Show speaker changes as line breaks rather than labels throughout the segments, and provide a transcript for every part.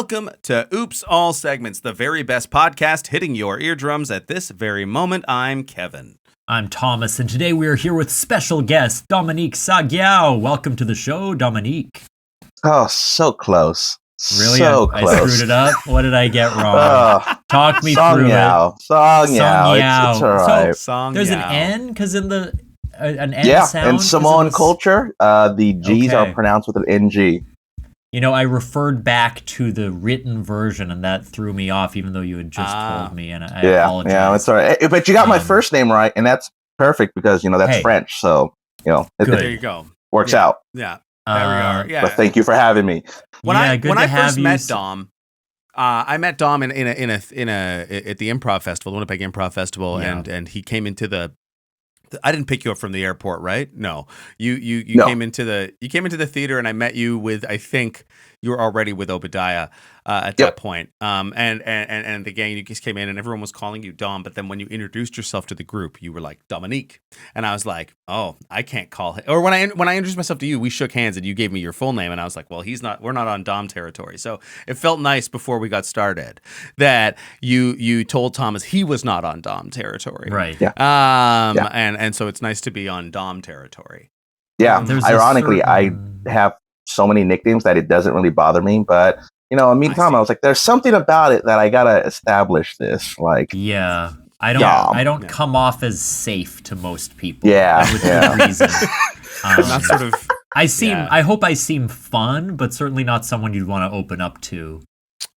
Welcome to Oops All Segments, the very best podcast hitting your eardrums at this very moment. I'm Kevin.
I'm Thomas, and today we are here with special guest Dominique Sagiao. Welcome to the show, Dominique.
Oh, so close.
Really?
So
I
close.
screwed it up? What did I get wrong? Talk me through it.
Song Yao. It's all right.
So there's an N, because in the an N sound.
In Samoan culture, the G's are pronounced with an NG.
You know, I referred back to the written version, and that threw me off, even though you had just told me, and I apologize.
Yeah, it's all right. But you got my first name right, and that's perfect because, that's French, so,
there you go.
Works out.
Yeah, there we are. Yeah.
But thank you for having me.
When I first met Dom, I met Dom in a at the improv festival, the Winnipeg Improv Festival, and he came into I didn't pick you up from the airport, right? No, you came into the theater, and I met you with, I think you were already with Obadiah at that point. And the gang, you just came in, and everyone was calling you Dom. But then when you introduced yourself to the group, you were like Dominique, and I was like, oh, I can't call him. Or when I introduced myself to you, we shook hands, and you gave me your full name, and I was like, well, we're not on Dom territory. So it felt nice before we got started that you told Thomas he was not on Dom territory,
right?
Yeah.
And so it's nice to be on Dom territory.
Yeah. Ironically, I have so many nicknames that it doesn't really bother me, but in the meantime, I was like, there's something about it that I gotta establish this. Like,
I don't come off as safe to most people.
With
good reason.
Not sort of.
I hope I seem fun, but certainly not someone you'd want to open up to.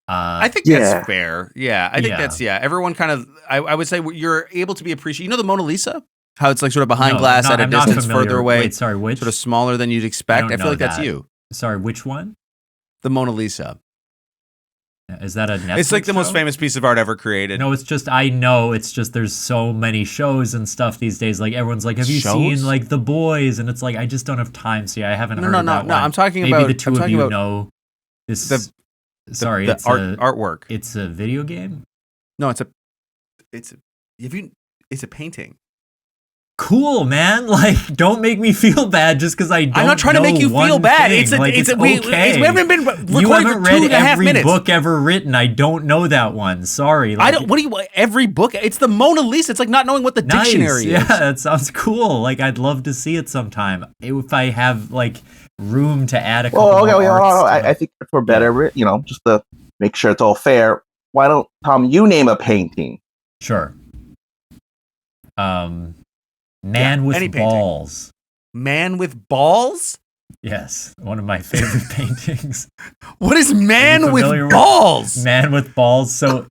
I think that's fair. Yeah, I think that's everyone kind of. I would say you're able to be appreciated. You know the Mona Lisa? How it's like sort of behind glass at a distance further away.
Wait, sorry, which?
Sort of smaller than you'd expect. I feel like that's you.
Sorry, which one?
The Mona Lisa.
Is that a Netflix
It's like the
show?
most famous piece of art ever created.
No, it's just there's so many shows and stuff these days. Like everyone's like, have you seen like The Boys? And it's like, I just don't have time. So I haven't heard of that one.
No, I'm talking
Maybe
about.
Maybe the two of you know this.
The artwork.
It's a video game?
No, it's a painting.
Cool, man. Like, don't make me feel bad just because I don't know.
I'm not trying to make you feel bad.
Okay.
We haven't been recording
you haven't
for 2.5
every
minutes.
book ever written. I don't know that one. Sorry.
Like, every book? It's the Mona Lisa. It's like not knowing what the dictionary is.
Yeah, that sounds cool. Like, I'd love to see it sometime. If I have, like, room to add a couple more arts.
I think for better, just to make sure it's all fair, why don't, Tom, you name a painting?
Sure. Man with balls.
Man with balls?
Yes, one of my favorite paintings.
What is man with balls?
Man with balls. So,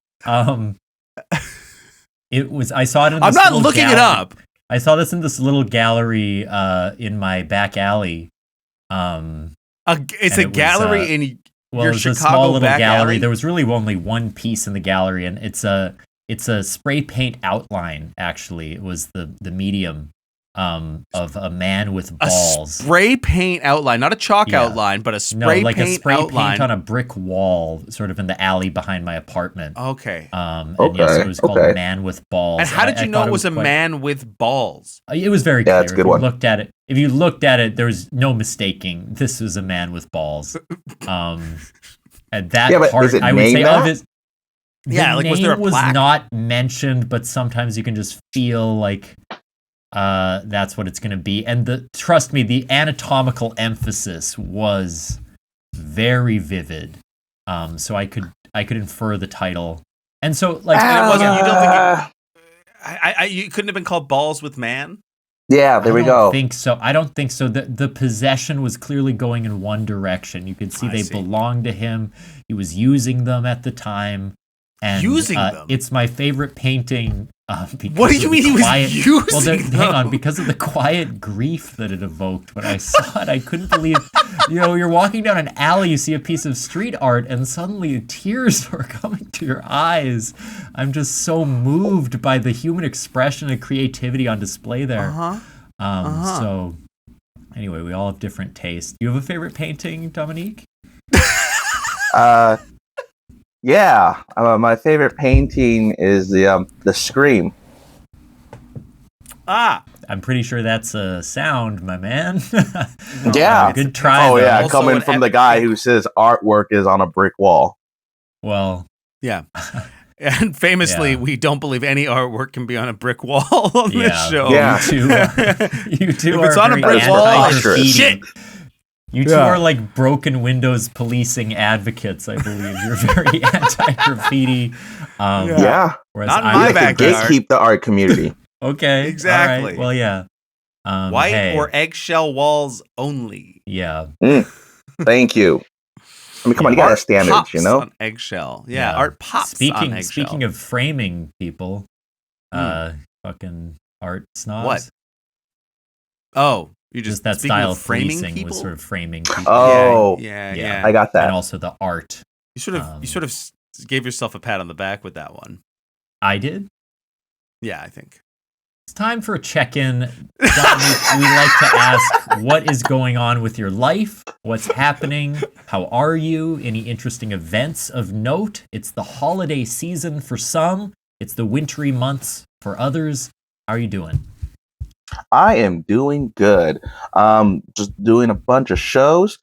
it was. I saw it in. This
I'm not looking it up.
I saw this in this little gallery in my back alley.
It's a gallery in your
it's
Chicago
a small little
back
gallery.
alley?
There was really only one piece in the gallery, and it's a spray paint outline. Actually, it was the medium of a man with balls.
A spray paint outline, not a chalk outline, but a spray paint
a spray
outline.
paint on a brick wall, sort of in the alley behind my apartment.
Okay.
Yes, it was called Man with Balls.
And how did you know it was a man with balls?
It was very clear.
That's a good one.
If you looked at it, there was no mistaking. This was a man with balls. At that part, I would say of his.
Was there a plaque?
Was not mentioned, but sometimes you can just feel like that's what it's going to be. And trust me, the anatomical emphasis was very vivid. So I could infer the title. And so like
it wasn't. You don't think you couldn't have been called Balls with Man?
Yeah, there we go.
I don't think so. The possession was clearly going in one direction. You could see belonged to him. He was using them at the time. And,
using them?
It's my favorite painting.
What do you mean he was using them?
Hang on, because of the quiet grief that it evoked when I saw it. I couldn't believe, you're walking down an alley, you see a piece of street art, and suddenly tears are coming to your eyes. I'm just so moved by the human expression and creativity on display there. So, anyway, we all have different tastes. Do you have a favorite painting, Dominique?
Yeah, my favorite painting is the Scream.
I'm pretty sure that's a sound, my man.
Yeah.
Good try.
Oh,
though.
yeah, coming from the guy who says artwork is on a brick wall.
Well,
yeah. And famously, we don't believe any artwork can be on a brick wall on this show.
Yeah.
You two
if it's on a brick wall, shit.
You two are like broken windows policing advocates, I believe. You're very anti-graffiti.
Not
in my backyard.
Gatekeep the art community.
Okay.
Exactly.
Right. Well, yeah.
White or eggshell walls only.
Yeah.
Thank you. I mean, come on, you got a standard, you know?
On eggshell. Yeah, art pops on eggshell.
Speaking of framing people, fucking art snobs.
What? Oh, you
just that style of policing
people?
was sort of framing people.
Oh,
yeah.
I got that.
And also the art.
You sort of gave yourself a pat on the back with that one.
I did?
Yeah, I think.
It's time for a check-in. Dominique, we like to ask, what is going on with your life? What's happening? How are you? Any interesting events of note? It's the holiday season for some. It's the wintry months for others. How are you doing?
I am doing good. Just doing a bunch of shows.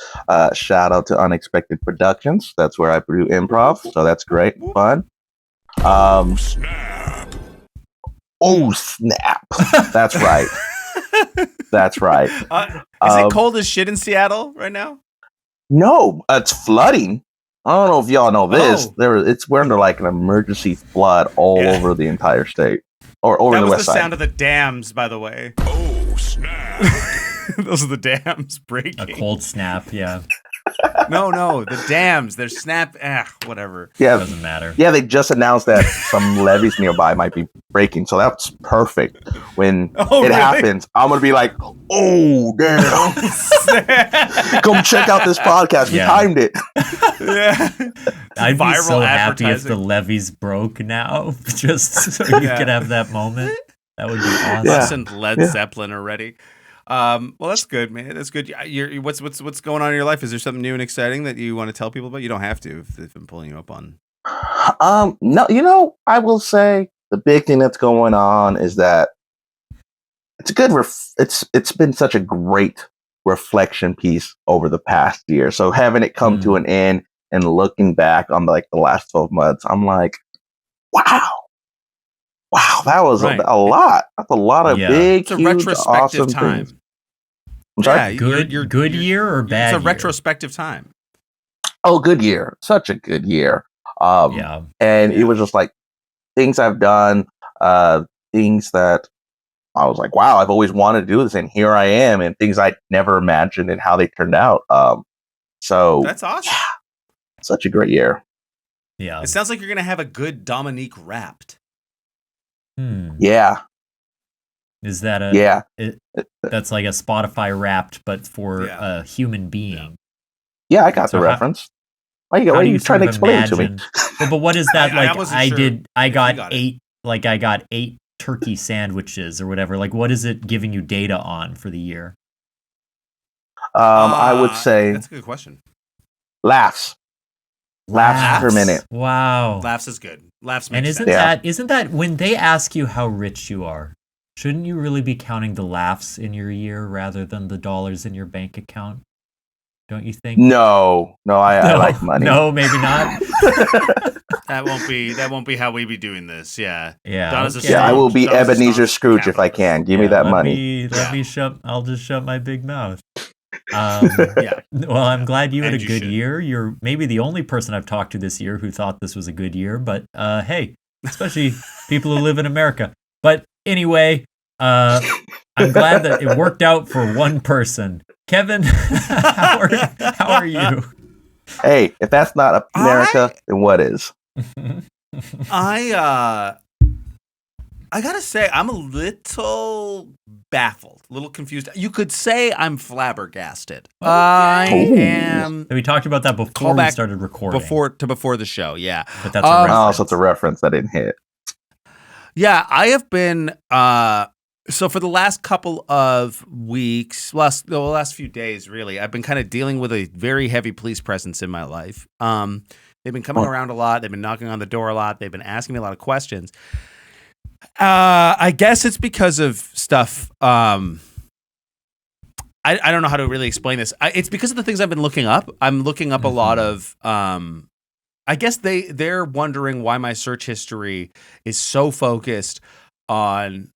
Shout out to Unexpected Productions. That's where I do improv. So that's great. Fun. Oh, snap. That's right. That's right.
Is it cold as shit in Seattle right now?
No, it's flooding. I don't know if y'all know this. We're under like an emergency flood all over the entire state. Or over the west side.
That was the sound of the dams, by the way. Oh, snap. Those are the dams breaking.
A cold snap, yeah.
No, the dams. They're snap. Whatever.
Yeah,
doesn't matter.
Yeah, they just announced that some levees nearby might be breaking, so that's perfect. When happens, I'm gonna be like, "Oh, damn! Come check out this podcast. We timed it."
Yeah,
I'd be so happy if the levees broke now, just so you could have that moment. That would be awesome.
Listen, Led Zeppelin already. Well, that's good, man. That's good. What's going on in your life? Is there something new and exciting that you want to tell people about? You don't have to if I'm pulling you up on.
No, I will say the big thing that's going on is that it's a good. It's been such a great reflection piece over the past year. So having it come to an end and looking back on like the last 12 months, I'm like, wow, that was a lot. That's a lot of big,
it's a
huge,
retrospective
awesome
time.
things. I'm sorry?
Good year or bad?
It's a
year?
retrospective time.
Oh, good year. Such a good year. And it was just like things I've done, things that I was like, wow, I've always wanted to do this, and here I am, and things I never imagined and how they turned out. So
that's awesome.
Yeah, such a great year.
Yeah.
It sounds like you're gonna have a good Dominique Wrapped.
Yeah.
Is that that's like a Spotify Wrapped, but for a human being.
Yeah, I got the reference. Why are you trying to explain it to me?
But what is that like? I got 8 turkey sandwiches or whatever. Like, what is it giving you data on for the year?
I would say
that's a good question.
Laughs per minute.
Wow,
laughs is good. Laughs
and
makes
isn't that when they ask you how rich you are? Shouldn't you really be counting the laughs in your year rather than the dollars in your bank account? Don't you think?
No, I like money.
No, maybe not.
That won't be how we be doing this. Yeah.
I will be Ebenezer Scrooge if I can. Give me that money.
I'll just shut my big mouth. Well, I'm glad you had a good year. You're maybe the only person I've talked to this year who thought this was a good year, but hey, especially people who live in America. But anyway, I'm glad that it worked out for one person. Kevin, how are you?
Hey, if that's not America, then what is?
I gotta say, I'm a little baffled, a little confused. You could say I'm flabbergasted. I am.
We talked about that before we started recording.
Before the show, yeah.
But that's a reference.
So it's a reference that didn't hit.
Yeah, I have been. So for the last couple of weeks, the last few days, really, I've been kind of dealing with a very heavy police presence in my life. They've been coming around a lot. They've been knocking on the door a lot. They've been asking me a lot of questions. I guess it's because of stuff. I don't know how to really explain this. It's because of the things I've been looking up. I'm looking up a lot of I guess they're wondering why my search history is so focused on.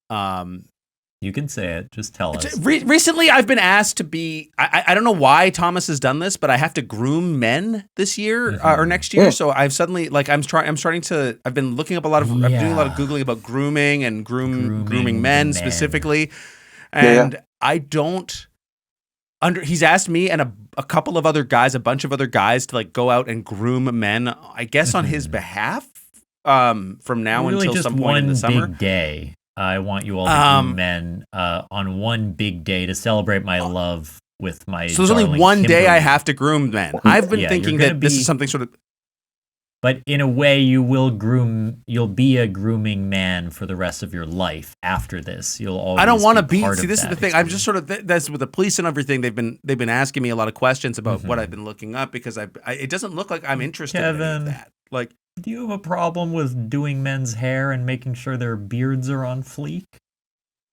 You can say it. Just tell us.
Recently, I've been asked to be. I don't know why Thomas has done this, but I have to groom men this year or next year. So I've suddenly I'm starting to. I've been looking up I'm doing a lot of googling about grooming and grooming men specifically, and I don't. He's asked me and a couple of other guys, a bunch of other guys, to like go out and groom men. I guess on his behalf. From now
really
until some point in the summer.
Big day. I want you all to groom men on one big day to celebrate my love with my.
So there's only one
Kimberly.
day I have to groom men. I've been thinking that this is something sort of.
But in a way, you'll be a grooming man for the rest of your life after this. You'll always.
I don't want to be.
Part
see,
of
this is the thing. I'm just sort of that's with the police and everything. They've been asking me a lot of questions about what I've been looking up because it doesn't look like I'm interested in any of that. Like.
Do you have a problem with doing men's hair and making sure their beards are on fleek?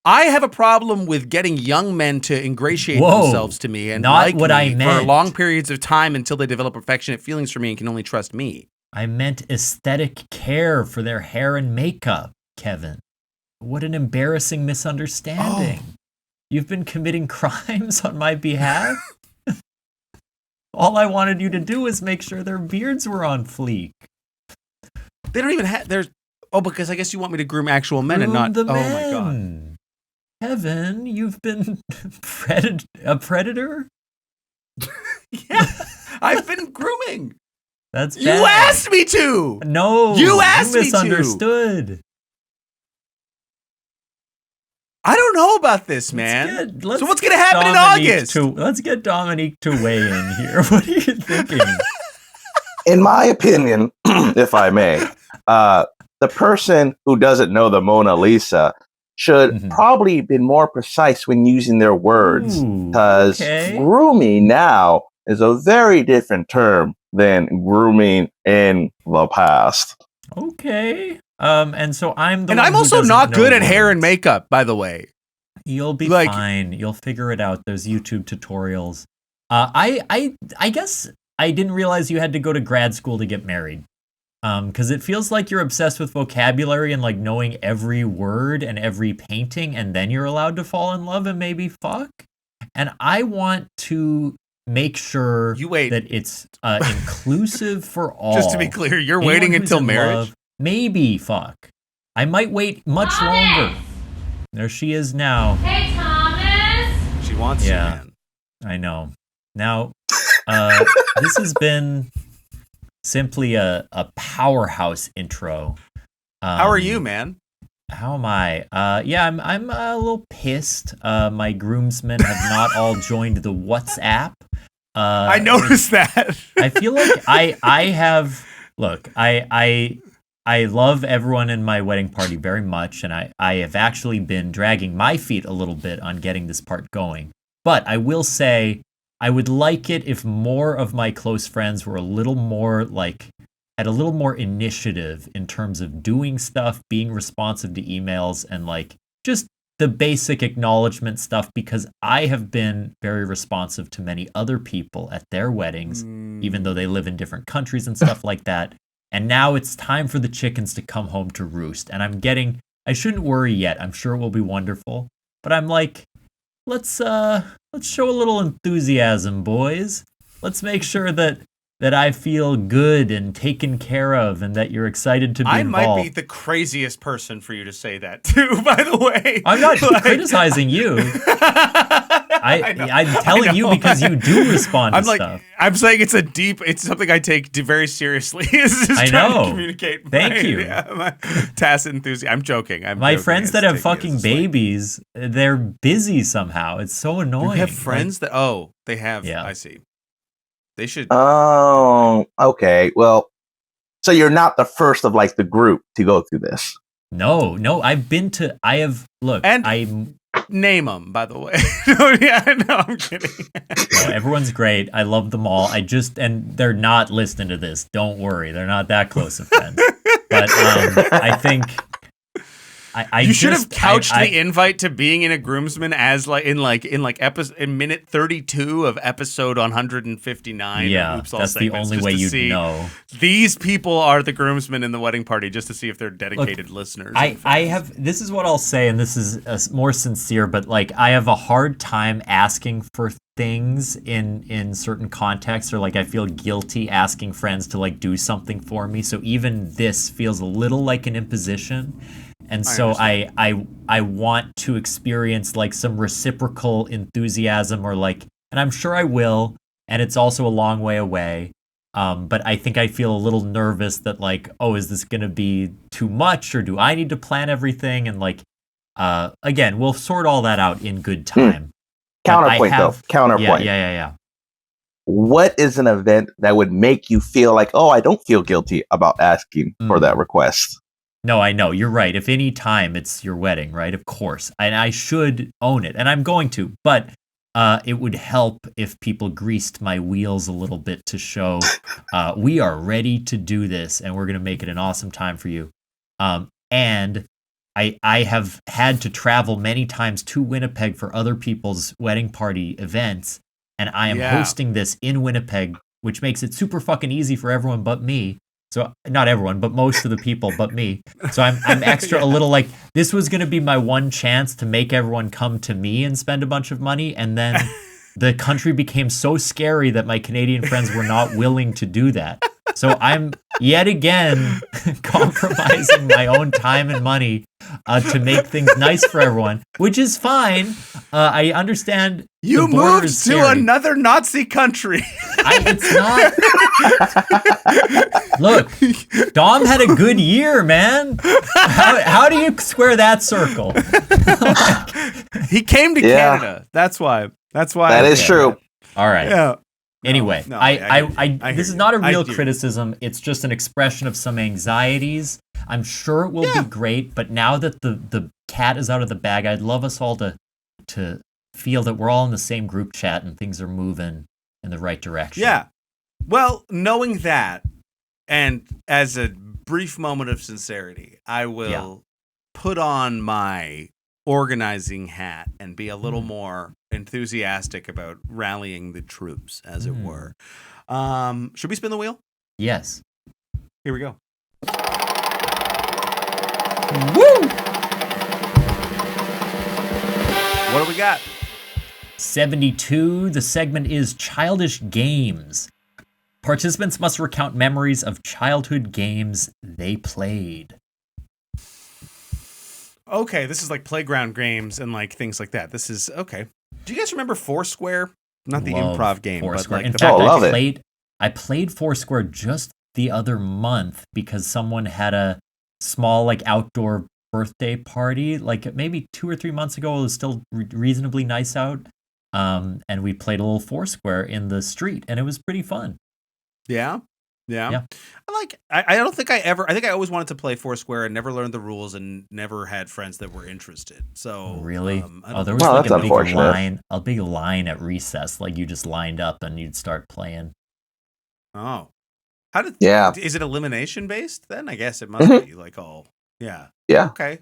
I have a problem with getting young men to ingratiate themselves to me and
not
like
what
me
I meant.
for long periods of time until they develop affectionate feelings for me and can only trust me.
I meant aesthetic care for their hair and makeup, Kevin. What an embarrassing misunderstanding. Oh. You've been committing crimes on my behalf? All I wanted you to do was make sure their beards were on fleek.
They don't even have. There's. Oh, because I guess you want me to groom actual men and not.
The
men.
Oh my god, Kevin, you've been a predator.
Yeah, I've been grooming.
That's bad.
You asked me to.
No,
you asked me to.
Misunderstood.
I don't know about this, man. So what's going to happen
Dominique
in August?
Let's get Dominique to weigh in here. What are you thinking?
In my opinion, if I may, the person who doesn't know the Mona Lisa should probably be more precise when using their words, because grooming now is a very different term than grooming in the past.
Okay. And so I'm
I'm also not good at hair and makeup, by the way.
You'll be fine. You'll figure it out. There's YouTube tutorials. I guess I didn't realize you had to go to grad school to get married. Because it feels like you're obsessed with vocabulary and like knowing every word and every painting, and then you're allowed to fall in love and maybe fuck. And I want to make sure that it's inclusive for all.
Just to be clear, you're waiting until marriage?
Love, maybe fuck. I might wait much longer. There she is now.
Hey, Thomas!
She wants you, man.
I know. Now, this has been simply a powerhouse intro.
How are you, man?
How am I? I'm a little pissed. My groomsmen have not all joined the WhatsApp.
I noticed that.
I feel like I have. Look, I love everyone in my wedding party very much, and I have actually been dragging my feet a little bit on getting this part going. But I will say, I would like it if more of my close friends were a little more had a little more initiative in terms of doing stuff, being responsive to emails, and just the basic acknowledgement stuff, because I have been very responsive to many other people at their weddings, even though they live in different countries and stuff like that. And now it's time for the chickens to come home to roost. And I shouldn't worry yet. I'm sure it will be wonderful. But I'm like, let's show a little enthusiasm, boys. Let's make sure that I feel good and taken care of, and that you're excited to be involved.
I might be the craziest person for you to say that too, by the way.
I'm not criticizing you. I'm telling you because you do respond to stuff.
I'm saying it's something I take very seriously. It's just trying to communicate.
Thank you.
My tacit enthusiasm. I'm joking.
My friends that have fucking babies, they're busy somehow. It's so annoying.
You have friends that they have. Yeah. I see. They should.
Oh, okay. Well, so you're not the first of the group to go through this.
No.
Name them, by the way. I'm kidding.
No, everyone's great. I love them all. And they're not listening to this. Don't worry. They're not that close of friends. But I
You should have couched the invite to being in a groomsman as in minute 32 of episode 159.
Yeah, that's the only way you'd know.
These people are the groomsmen in the wedding party, just to see if they're dedicated listeners.
This is what I'll say, and this is more sincere, but like I have a hard time asking for things in certain contexts, or like I feel guilty asking friends to like do something for me. So even this feels a little like an imposition. And so I want to experience like some reciprocal enthusiasm, or like, and I'm sure I will, and it's also a long way away. But I think I feel a little nervous that like, oh, is this going to be too much, or do I need to plan everything? And like, again, we'll sort all that out in good time.
Counterpoint.
Yeah.
What is an event that would make you feel like, oh, I don't feel guilty about asking for that request?
No, I know. You're right. If any time it's your wedding, right? Of course. And I should own it. And I'm going to. But it would help if people greased my wheels a little bit to show we are ready to do this, and we're going to make it an awesome time for you. And I have had to travel many times to Winnipeg for other people's wedding party events, and I am hosting this in Winnipeg, which makes it super fucking easy for everyone but me. So not everyone, but most of the people but me. So I'm extra a little like, this was going to be my one chance to make everyone come to me and spend a bunch of money, and then the country became so scary that my Canadian friends were not willing to do that. So I'm yet again compromising my own time and money to make things nice for everyone, which is fine. I understand.
You moved to another Nazi country.
It's not. Look, Dom had a good year, man. How do you square that circle?
He came to Canada. That's why.
That is true.
All right.
Yeah.
Anyway, this is not a real criticism. It's just an expression of some anxieties. I'm sure it will be great, but now that the cat is out of the bag, I'd love us all to feel that we're all in the same group chat and things are moving in the right direction.
Yeah. Well, knowing that, and as a brief moment of sincerity, I will put on my organizing hat and be a little more enthusiastic about rallying the troops, as it were. Should we spin the wheel?
Yes.
Here we go.
Woo!
What do we got?
72. The segment is Childish Games. Participants must recount memories of childhood games they played.
Okay, this is like playground games and like things like that. This is okay. Do you guys remember Foursquare? Not the improv game,
Foursquare.
But like
in fact, I played Foursquare just the other month because someone had a small like outdoor birthday party, like maybe 2 or 3 months ago. It was still reasonably nice out, and we played a little Foursquare in the street, and it was pretty fun.
Yeah. I think I always wanted to play Foursquare and never learned the rules and never had friends that were interested. So
really, there was like a big line at recess, like you just lined up and you'd start playing.
Oh, is it elimination based then? I guess it must be like all. Yeah. Okay.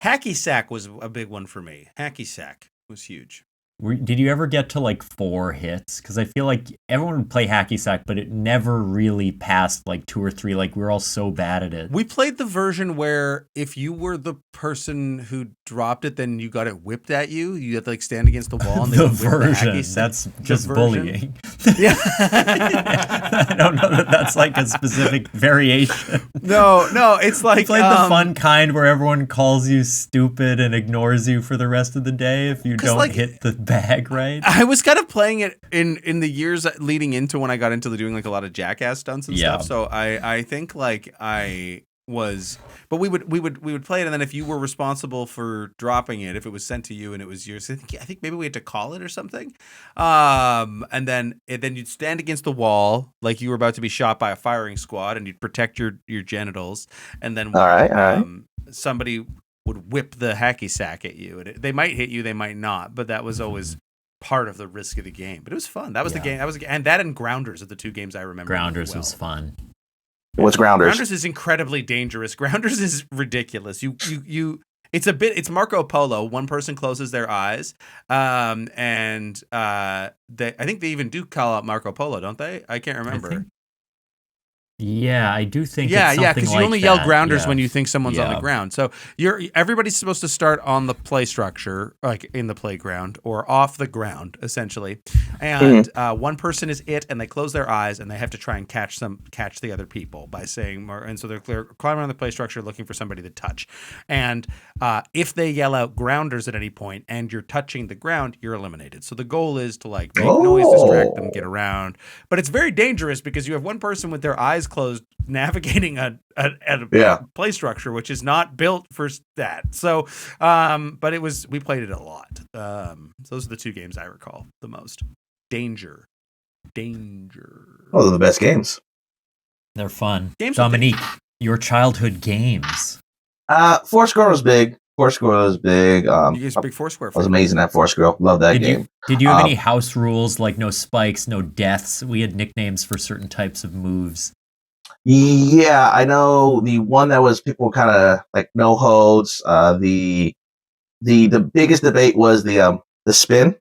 Hacky sack was a big one for me. Hacky sack was huge.
Did you ever get to like 4 hits? Because I feel like everyone would play hacky sack, but it never really passed like 2 or 3. Like we were all so bad at it.
We played the version where if you were the person who dropped it, then you got it whipped at you. You had to like stand against the wall. And
the version. That's just bullying.
Yeah.
I don't know that that's like a specific variation.
No, it's like
it's like the fun kind where everyone calls you stupid and ignores you for the rest of the day if you don't hit the bag right.
I was kind of playing it in the years leading into when I got into doing like a lot of jackass stunts and stuff. So I think like I was, but we would play it, and then if you were responsible for dropping it, if it was sent to you and it was yours, I think maybe we had to call it or something. And then you'd stand against the wall like you were about to be shot by a firing squad, and you'd protect your genitals, and then
all right.
Somebody would whip the hacky sack at you. They might hit you, they might not, but that was always part of the risk of the game. But it was fun. That was the game. And that and Grounders are the 2 games I remember.
Grounders was fun.
What's Grounders?
Grounders is incredibly dangerous. Grounders is ridiculous. It's Marco Polo. One person closes their eyes, I think they even do call out Marco Polo, don't they? I can't remember.
Yeah, I do think.
Yeah, because you only yell grounders when you think someone's on the
Yeah.
ground. So everybody's supposed to start on the play structure, like in the playground or off the ground, essentially. And one person is it, and they close their eyes, and they have to try and catch the other people by saying more. And so they're climbing around the play structure, looking for somebody to touch. And if they yell out grounders at any point, and you're touching the ground, you're eliminated. So the goal is to like make noise, distract them, get around. But it's very dangerous because you have one person with their eyes closed navigating a play structure which is not built for that. So but we played it a lot. So those are the two games I recall the most. Danger.
Those are the best games.
They're fun. Dominique, your childhood games.
Foursquare was big.
You guys are big Foursquare.
I was amazing at Foursquare. Love that game.
Did you have any house rules like no spikes, no deaths? We had nicknames for certain types of moves.
Yeah, I know the one that was people kind of like no holds. The biggest debate was the spin.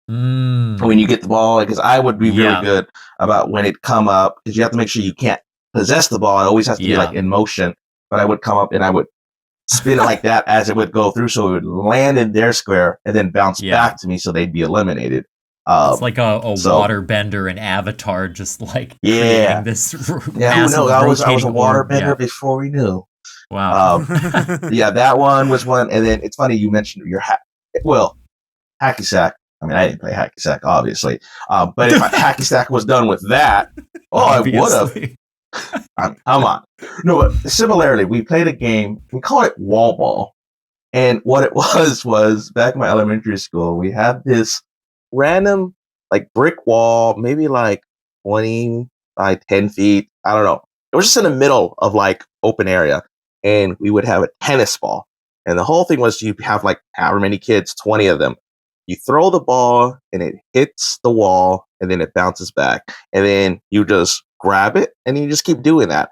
When you get the ball, because I would be really good about when it come up, because you have to make sure you can't possess the ball. It always has to be like in motion. But I would come up and I would spin it like that as it would go through, so it would land in their square and then bounce back to me, so they'd be eliminated.
It's like a water bender in Avatar, just like creating this.
Who knows? I was a water bender before we knew.
Wow.
That one was one, and then it's funny you mentioned your hacky sack. I mean, I didn't play hacky sack, obviously, but if hacky sack was done with that, I would have. Come on. No, but similarly, we played a game. We call it wall ball, and what it was back in my elementary school. We had this random like brick wall, maybe like 20 by 10 feet. I don't know. It was just in the middle of like open area, and we would have a tennis ball. And the whole thing was you have like however many kids, 20 of them. You throw the ball and it hits the wall, and then it bounces back, and then you just grab it and you just keep doing that.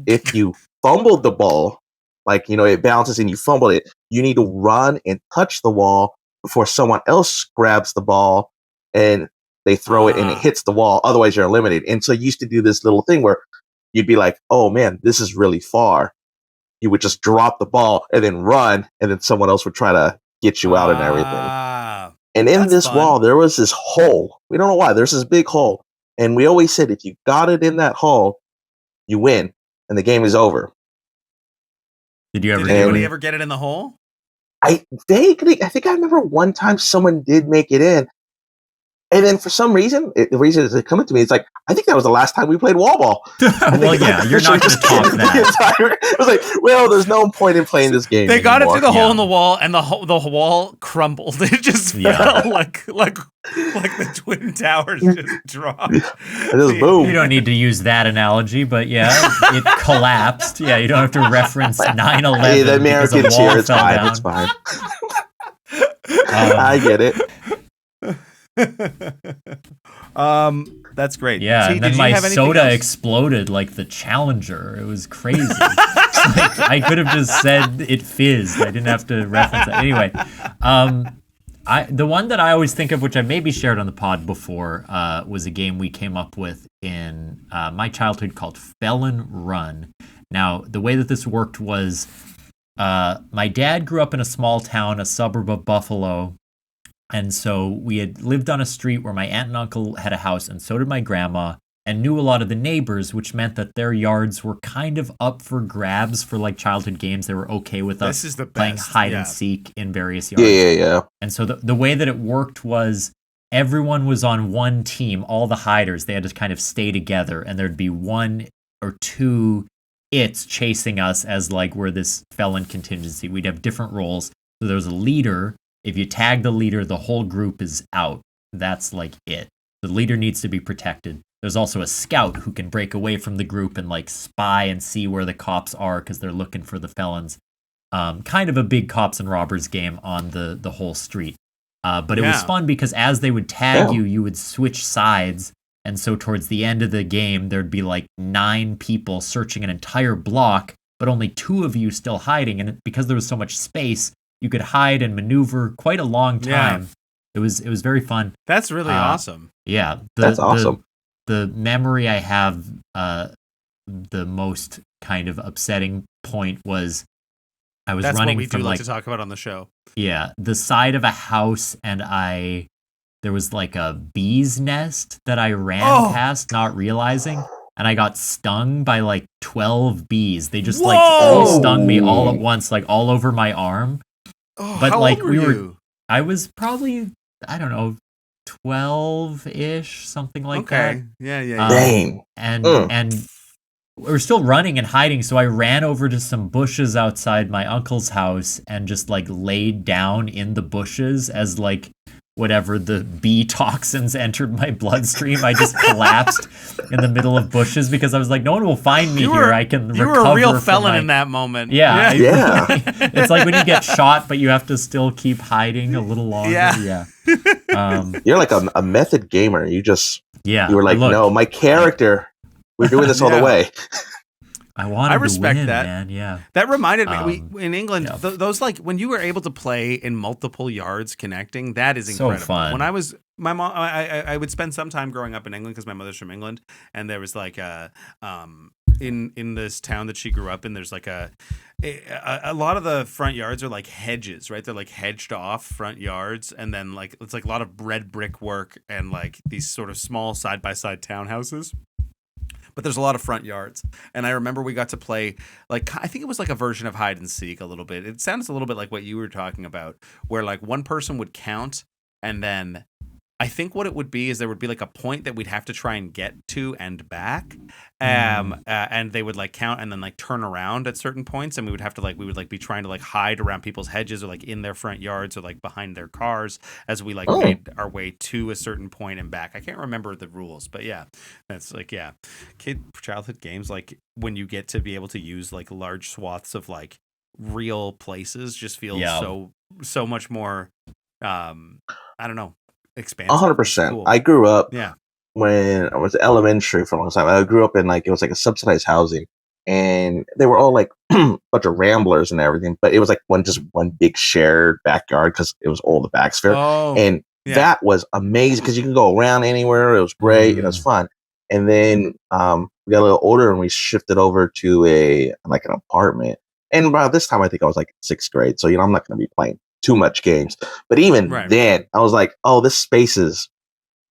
If you fumbled the ball, like it bounces and you fumbled it, you need to run and touch the wall before someone else grabs the ball and they throw it and it hits the wall. Otherwise, you're eliminated. And so you used to do this little thing where you'd be like, oh man, this is really far. You would just drop the ball and then run, and then someone else would try to get you out and everything. And in this wall, there was this hole. We don't know why. There's this big hole. And we always said, if you got it in that hole, you win, and the game is over.
Did
anybody ever get it in the hole?
I think I remember one time someone did make it in, and then for some reason, the reason it's coming to me, it's like, I think that was the last time we played wall ball.
Well, yeah, you're not going to talk that.
It was like, well, there's no point in playing this game.
They got it through the hole in the wall, and the wall crumbled. It just fell like the Twin Towers just dropped.
Just boom.
You don't need to use that analogy, but it collapsed. Yeah, you don't have to reference 9/11.
Hey, the Americans here, it's fine. It's fine. I get it.
That's great.
Yeah, and then my soda exploded like the Challenger. It was crazy. I could have just said it fizzed. I didn't have to reference that. Anyway, the one that I always think of, which I maybe shared on the pod before, was a game we came up with in my childhood called Felon Run. Now, the way that this worked was my dad grew up in a small town, a suburb of Buffalo. And so we had lived on a street where my aunt and uncle had a house, and so did my grandma, and knew a lot of the neighbors, which meant that their yards were kind of up for grabs for like childhood games. They were okay with us playing hide and seek in various yards.
Yeah.
And so the way that it worked was everyone was on one team, all the hiders. They had to kind of stay together, and there'd be one or two chasing us as like we're this felon contingency. We'd have different roles. So there was a leader. If you tag the leader, the whole group is out. That's like it. The leader needs to be protected. There's also a scout who can break away from the group and like spy and see where the cops are because they're looking for the felons. Kind of a big cops and robbers game on the whole street. But it was fun because as they would tag you, you would switch sides. And so towards the end of the game, there'd be like 9 people searching an entire block but only 2 of you still hiding. And because there was so much space, you could hide and maneuver quite a long time. Yeah. It was very fun.
That's really awesome.
Yeah.
That's awesome.
The memory I have, the most kind of upsetting point was I was running
what we
from
do like to talk about on the show.
Yeah, the side of a house, and there was like a bee's nest that I ran past, not realizing, and I got stung by like 12 bees. They just like all stung me all at once, like all over my arm. But
how
like
old were you?
I was probably, I don't know, 12-ish, something like that.
Okay. Yeah.
Dang.
And we were still running and hiding, so I ran over to some bushes outside my uncle's house and just like laid down in the bushes as like whatever the bee toxins entered my bloodstream. I just collapsed in the middle of bushes because I was like, no one will find me here. I can recover.
You were a real felon in that moment.
Yeah. It's like when you get shot, but you have to still keep hiding a little longer. Yeah.
You're like a method gamer. You were like,
look,
no, my character. We're doing this all the way.
I respect
to win,
that, man. Yeah.
That reminded me. We in England, those like when you were able to play in multiple yards connecting, that is incredible.
So fun.
When I was my mom, I would spend some time growing up in England because my mother's from England, and there was like in this town that she grew up in, there's like a lot of the front yards are like hedges, right? They're like hedged off front yards, and then like it's like a lot of red brick work and like these sort of small side by side townhouses. But there's a lot of front yards. And I remember we got to play, like, I think it was like a version of hide and seek a little bit. It sounds a little bit like what you were talking about, where like one person would count, and then I think what it would be is there would be like a point that we'd have to try and get to and back. And they would like count and then like turn around at certain points, and we would be trying to like hide around people's hedges or like in their front yards or like behind their cars as we like made our way to a certain point and back. I can't remember the rules, but yeah, that's like, yeah, childhood games, like when you get to be able to use like large swaths of like real places just feels so much more, I don't know, expansive.
100%.
Cool.
I grew up when I was elementary for a long time. I grew up in like, it was like a subsidized housing, and they were all like a bunch of ramblers and everything, but it was like one big shared backyard because it was all the backsphere. And that was amazing because you can go around anywhere. It was great and it was fun. And then we got a little older and we shifted over to an apartment. And by this time, I think I was like 6th grade. So, I'm not going to be playing too much games. But even then, I was like, oh, this is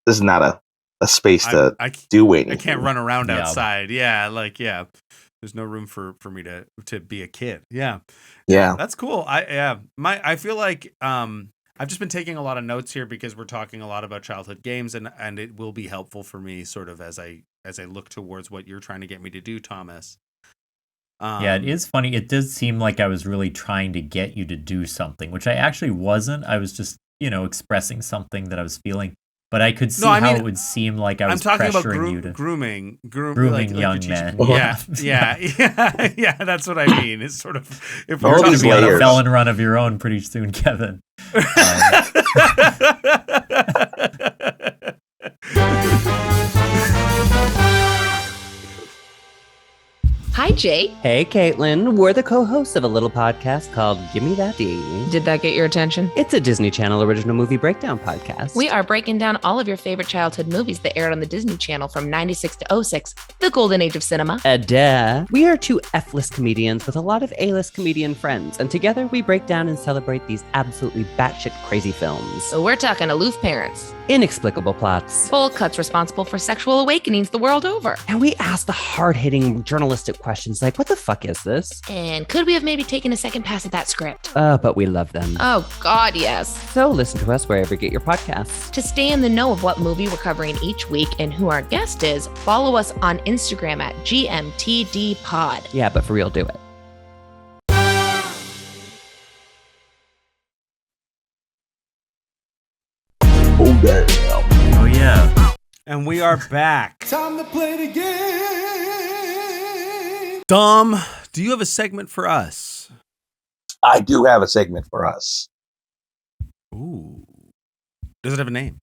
not a space to do anything.
I can't run around outside. Yeah, there's no room for me to be a kid. Yeah. That's cool. I feel like I've just been taking a lot of notes here because we're talking a lot about childhood games, and it will be helpful for me sort of as I look towards what you're trying to get me to do, Thomas.
It is funny. It does seem like I was really trying to get you to do something, which I actually wasn't. I was just, expressing something that I was feeling. But I could see how it would seem like I was pressuring you to
grooming
young men.
Yeah, that's what I mean. It's sort of if
you're going to be on a felon run of your own pretty soon, Kevin.
Hi, Jake.
Hey, Caitlin. We're the co-hosts of a little podcast called Gimme That D.
Did that get your attention?
It's a Disney Channel original movie breakdown podcast.
We are breaking down all of your favorite childhood movies that aired on the Disney Channel from 96 to 06, the golden age of cinema.
Duh. We are 2 F-list comedians with a lot of A-list comedian friends, and together we break down and celebrate these absolutely batshit crazy films.
So we're talking aloof parents,
inexplicable plots,
bold cuts responsible for sexual awakenings the world over.
And we ask the hard-hitting journalistic questions like, what the fuck is this?
And could we have maybe taken a second pass at that script?
But we love them.
Oh, God, yes.
So listen to us wherever you get your podcasts.
To stay in the know of what movie we're covering each week and who our guest is, follow us on Instagram at GMTDpod.
Yeah, but for real, do it.
Oh, damn.
Oh, yeah.
And we are back.
Time to play the game.
Dom, do you have a segment for us?
I do have a segment for us.
Ooh. Does it have a name?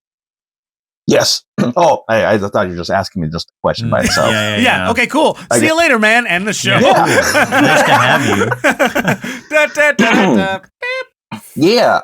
Yes. Oh, I thought you were just asking me just a question by itself.
Yeah. Okay, cool. See you later, man. End the show.
Yeah. Nice to have you.
Yeah.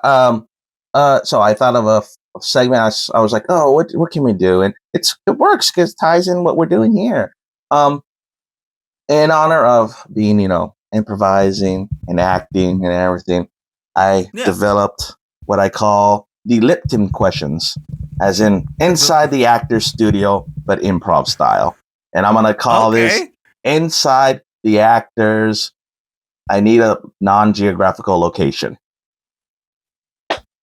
So I thought of a segment. I was like, oh, what can we do? And it works because it ties in what we're doing here. In honor of being, improvising and acting and everything, I developed what I call the Lipton questions, as in inside the actor's studio, but improv style. And I'm going to call this inside the actor's, I need a non-geographical location.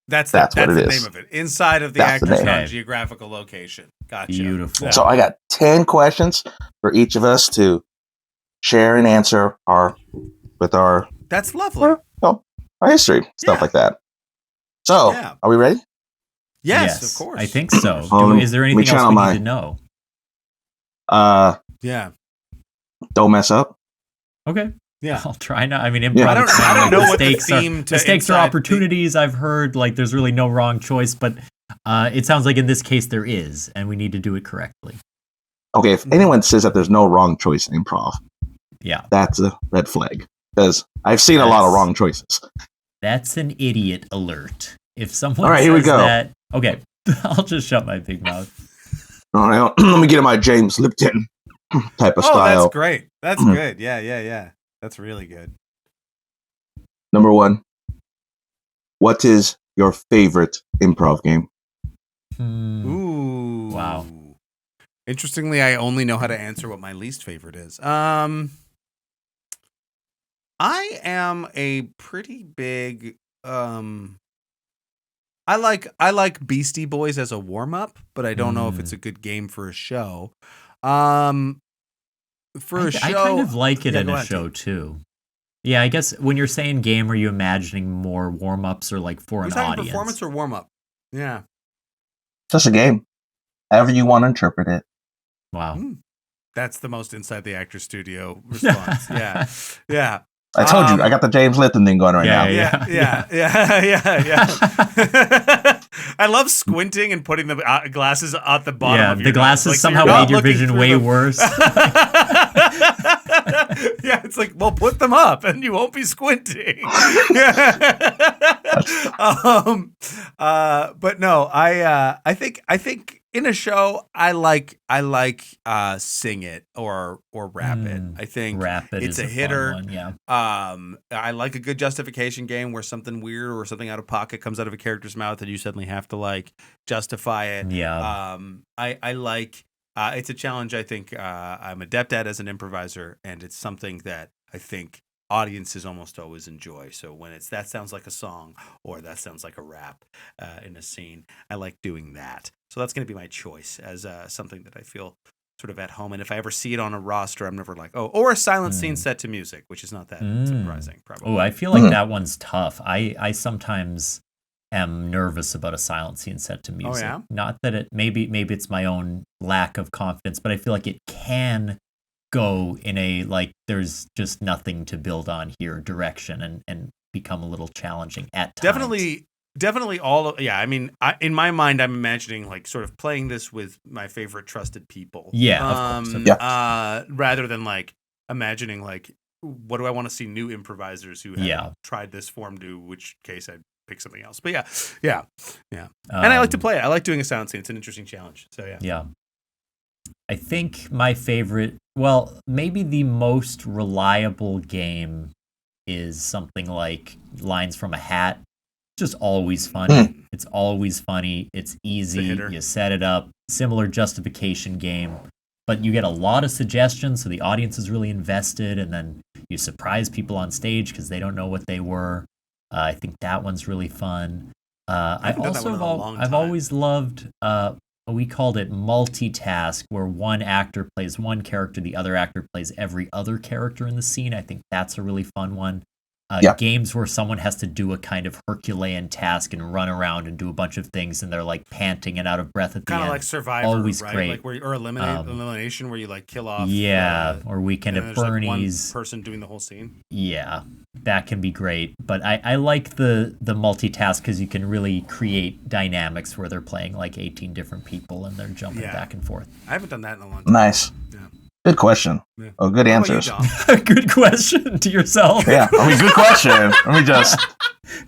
That's the name of it. Inside of the actor's non-geographical location. Gotcha.
Beautiful.
Yeah. So I got 10 questions for each of us to share and answer with our
That's lovely.
Our history, stuff like that. So, are we ready?
Yes, of course.
I think so. Is there anything else we need to know?
Yeah.
Don't mess up.
Okay.
Yeah.
I'll try not. I mean, improv.
I don't know what the theme to
mistakes are opportunities. I've heard there's really no wrong choice, but it sounds like in this case there is, and we need to do it correctly.
Okay, if anyone says that there's no wrong choice in improv, that's a red flag, because I've seen a lot of wrong choices. That's
an idiot alert. If someone
all right,
says
here we go.
That, okay, I'll just shut my big mouth.
All right, let me get in my James Lipton type of style.
Oh, that's great. That's good. Yeah. That's really good.
Number 1, what is your favorite improv game?
Ooh.
Wow.
Interestingly, I only know how to answer what my least favorite is. I am a pretty big I like Beastie Boys as a warm-up, but I don't know if it's a good game for a show. I
kind of like it in a show too. Yeah, I guess when you're saying game, are you imagining more warm-ups or like for an audience?
Performance or warm-up? Yeah.
Just a game. However you want to interpret it.
Wow.
That's the most inside the actor studio response. Yeah.
I told you, I got the James Lipton thing going now.
Yeah. I love squinting and putting the glasses at the bottom of your
the glasses
nose.
somehow made your vision way worse.
Yeah, it's like, well, put them up and you won't be squinting. But no, I think in a show, I like sing it or rap it. I think
rap it
it's
is
a hitter.
Fun one, yeah.
I like a good justification game where something weird or something out of pocket comes out of a character's mouth and you suddenly have to like justify it.
Yeah.
I like. It's a challenge I think I'm adept at as an improviser, and it's something that I think audiences almost always enjoy. So when it's that sounds like a song or that sounds like a rap in a scene, I like doing that. So that's going to be my choice as something that I feel sort of at home. And if I ever see it on a roster, I'm never like, or a silent scene set to music, which is not that surprising, probably.
Oh, I feel like that one's tough. I sometimes am nervous about a silent scene set to music.
Oh, yeah?
Not that it maybe it's my own lack of confidence, but I feel like it can go in a like there's just nothing to build on here direction and become a little challenging at times.
Definitely I mean, in my mind, I'm imagining like sort of playing this with my favorite trusted people.
Yeah, of course.
Rather than like imagining like, what do I want to see new improvisers who have tried this form do, which case I'd pick something else. But yeah. And I like to play it. I like doing a sound scene. It's an interesting challenge. So yeah.
Yeah. I think my favorite, maybe the most reliable game is something like Lines from a Hat. Just always funny. It's always funny. It's easy. You set it up. Similar justification game, but you get a lot of suggestions, so the audience is really invested, and then you surprise people on stage because they don't know what they were. I think that one's really fun. I've always loved. We called it multitask, where one actor plays one character, the other actor plays every other character in the scene. I think that's a really fun one. games where someone has to do a kind of Herculean task and run around and do a bunch of things, and they're like panting and out of breath at the end.
Kind of like Survivor,
always
right?
great.
Like or elimination, where you like kill off.
Or Weekend at Bernie's.
Like one person doing the whole scene.
Yeah, that can be great. But I like the multitask because you can really create dynamics where they're playing like 18 different people and they're jumping back and forth.
I haven't done that in a long time.
Nice. Yeah. Good question. Yeah. Oh, good answers.
Good question to yourself.
Yeah, good question. Let me just.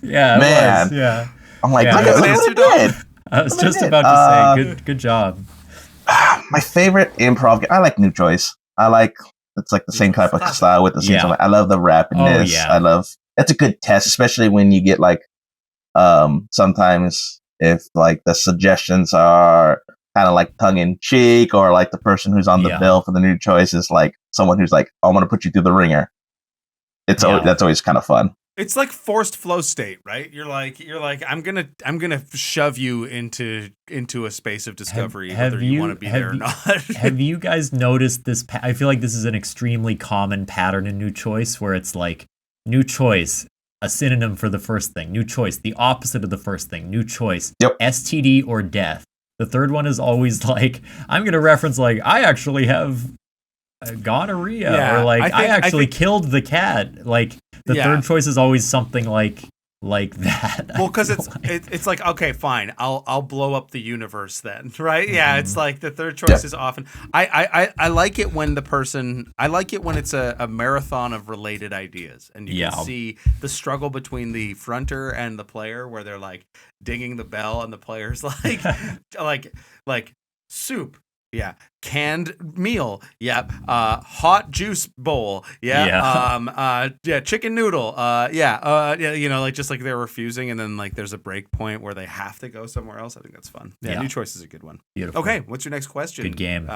Yeah,
man.
Yeah.
I'm like, look what I did.
I was just about to say, good job.
My favorite improv game. I like New Choice. It's like the same type of style with the scenes. I love the rapidness. I love. It's a good test, especially when you get like, sometimes if like the suggestions are kind of like tongue in cheek, or like the person who's on the bill for the New Choice is like someone who's like, I want to put you through the ringer. That's always kind of fun.
It's like forced flow state, right? You're like, I'm gonna shove you into a space of discovery, whether you want to be there or not.
Have you guys noticed this? I feel like this is an extremely common pattern in New Choice, where it's like New Choice, a synonym for the first thing. New Choice, the opposite of the first thing. New Choice, STD or death. The third one is always like, I'm going to reference like, I actually have gonorrhea, or like, I actually killed the cat. Like the third choice is always something like that.
Well, because it's like, okay, fine, I'll blow up the universe then, right? Yeah, it's like the third choice is often. I like it when it's a marathon of related ideas, and you can see the struggle between the fronter and the player, where they're like dinging the bell, and the player's like like soup. Yeah, canned meal. Yep. Hot juice bowl. Yeah. Chicken noodle. You know, like just like they're refusing, and then like there's a break point where they have to go somewhere else. I think that's fun. Yeah. New Choice is a good one.
Beautiful.
Okay, what's your next question?
Good game.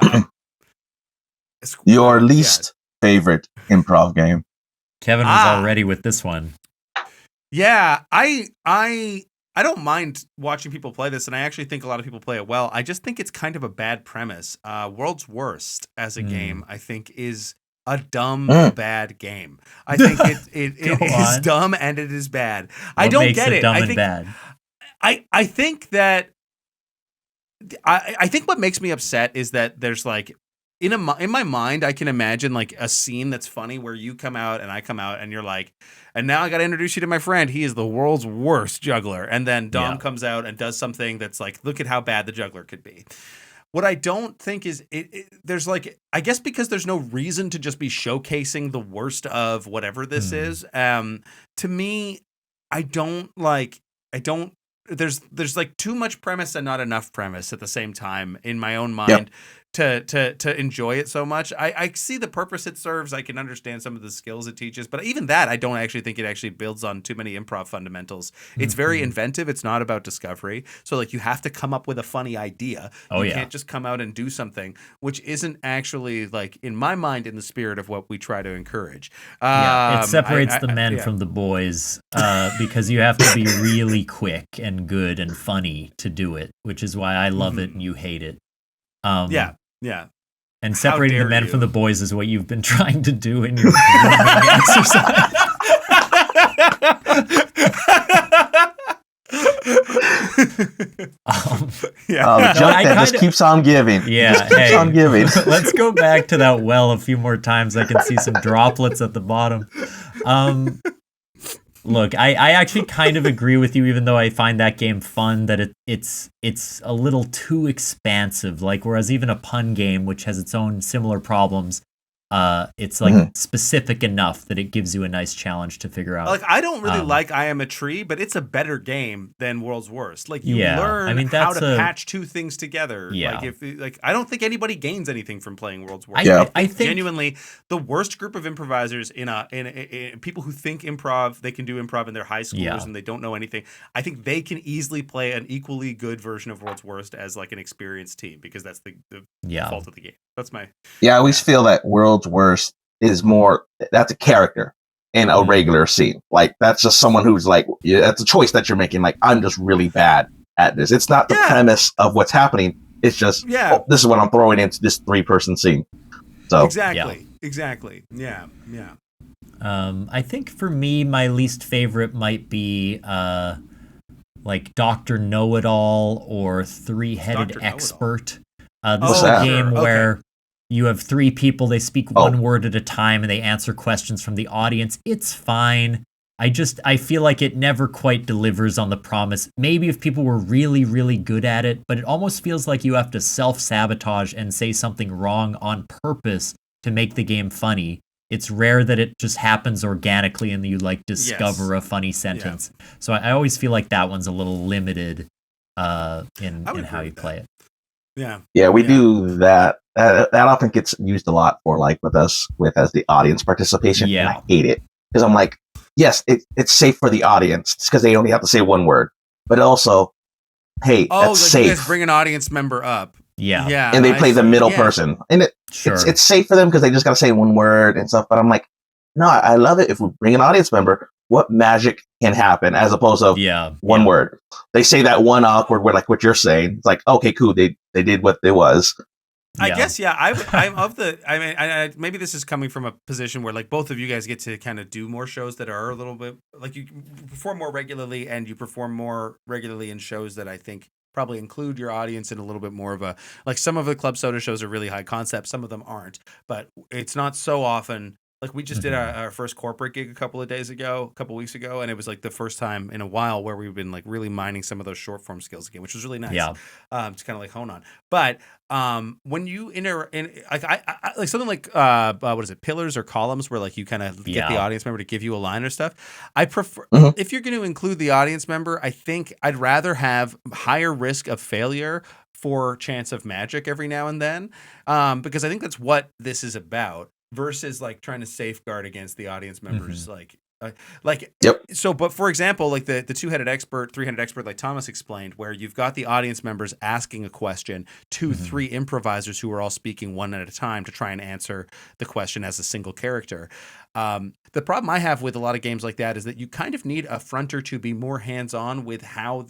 Your least favorite improv game?
Kevin was already with this one.
Yeah, I don't mind watching people play this, and I actually think a lot of people play it well. I just think it's kind of a bad premise. World's Worst as a game, I think, is a dumb, bad game. I think it is dumb and it is bad. I don't get it.
Dumb and bad?
I think that I think what makes me upset is that there's like in my mind, I can imagine like a scene that's funny where you come out and I come out and you're like, and now I got to introduce you to my friend. He is the world's worst juggler. And then Dom comes out and does something that's like, look at how bad the juggler could be. What I don't think is there's like, I guess because there's no reason to just be showcasing the worst of whatever this is. To me, there's like too much premise and not enough premise at the same time in my own mind. To enjoy it so much. I see the purpose it serves. I can understand some of the skills it teaches, but even that, I don't actually think it actually builds on too many improv fundamentals. It's very inventive. It's not about discovery. So like you have to come up with a funny idea. You can't just come out and do something, which isn't actually like, in my mind, in the spirit of what we try to encourage.
It separates the men from the boys because you have to be really quick and good and funny to do it, which is why I love it and you hate it.
Yeah.
And separating the men from the boys is what you've been trying to do in your exercise.
The junk that just keeps on giving.
Yeah,
keeps on giving.
Let's go back to that well a few more times. I can see some droplets at the bottom. Look, I actually kind of agree with you, even though I find that game fun, that it's a little too expansive. Like, whereas even a pun game, which has its own similar problems, it's like specific enough that it gives you a nice challenge to figure out.
Like, I don't really like I Am a Tree, but it's a better game than World's Worst. Like, you learn how to patch two things together.
Yeah.
Like I don't think anybody gains anything from playing World's Worst.
I think
genuinely the worst group of improvisers in people who think they can do improv in their high schoolers and they don't know anything. I think they can easily play an equally good version of World's Worst as like an experienced team, because that's the fault of the game. That's my
I always feel that World's Worst is more, that's a character in a regular scene. Like, that's just someone who's like, that's a choice that you're making. Like, I'm just really bad at this. It's not the premise of what's happening. It's just, this is what I'm throwing into this 3-person scene. So
exactly. Yeah.
I think for me, my least favorite might be like Dr. Know-It-All or Three-Headed Expert. This is a game where you have three people, they speak one word at a time, and they answer questions from the audience. It's fine. I feel like it never quite delivers on the promise. Maybe if people were really, really good at it, but it almost feels like you have to self-sabotage and say something wrong on purpose to make the game funny. It's rare that it just happens organically and you like discover a funny sentence. Yeah. So I always feel like that one's a little limited in how you play it.
Yeah. Yeah, we do that. That often gets used a lot for like with us as the audience participation. Yeah. And I hate it because I'm like, yes, it's safe for the audience because they only have to say one word, but also, hey, that's safe. You guys
bring an audience member up.
Yeah.
And they play the middle person. And it's safe for them because they just got to say one word and stuff. But I'm like, no, I love it if we bring an audience member. What magic can happen as opposed to one word? They say that one awkward word, like what you're saying. It's like, okay, cool. They did what it was.
I guess, I'm of the, I maybe this is coming from a position where like both of you guys get to kind of do more shows that are a little bit like you perform more regularly and you perform more regularly in shows that I think probably include your audience in a little bit more of a, like some of the Club Soda shows are really high concept. Some of them aren't, but it's not so often. Like we just did our first corporate gig a couple weeks ago, and it was like the first time in a while where we've been like really mining some of those short form skills again, which was really nice. Yeah. To kind of like hone on. But when you I like something like what is it, pillars or columns, where like you kind of get the audience member to give you a line or stuff. I prefer if you're going to include the audience member, I think I'd rather have higher risk of failure for chance of magic every now and then, because I think that's what this is about. Versus like trying to safeguard against the audience members, So, but for example, like the three-headed expert, like Thomas explained, where you've got the audience members asking a question to three improvisers who are all speaking one at a time to try and answer the question as a single character. The problem I have with a lot of games like that is that you kind of need a fronter to be more hands-on with how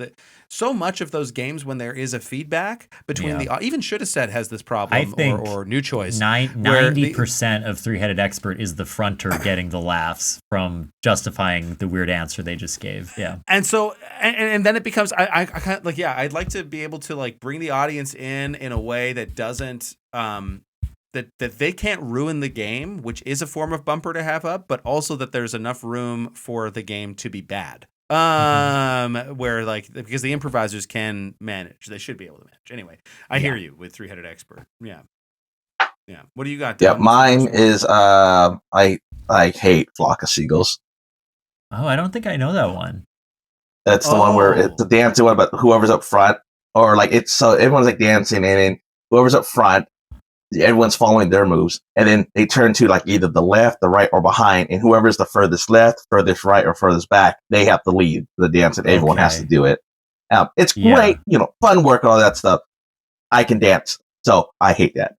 so much of those games when there is a feedback between even Should Have Said has this problem,
I think
or New Choice.
90% of Three-Headed Expert is the fronter getting the laughs from justifying the weird answer they just gave. Yeah.
And so, and then it becomes, I kind of like, I'd like to be able to like bring the audience in a way that doesn't, that they can't ruin the game, which is a form of bumper to have up, but also that there's enough room for the game to be bad. Where like, because the improvisers can manage, they should be able to manage. Anyway, I hear you with Three-Headed Expert. Yeah. What do you got, Dan?
Yeah, mine is, I hate Flock of Seagulls.
Oh, I don't think I know that one.
That's the one where it's the dancing one, but whoever's up front, or like it's so everyone's like dancing, and then whoever's up front, everyone's following their moves, and then they turn to like either the left, the right, or behind, and whoever's the furthest left, furthest right, or furthest back, they have to lead the dance, and everyone has to do it. It's great, fun work and all that stuff. I can dance, so I hate that.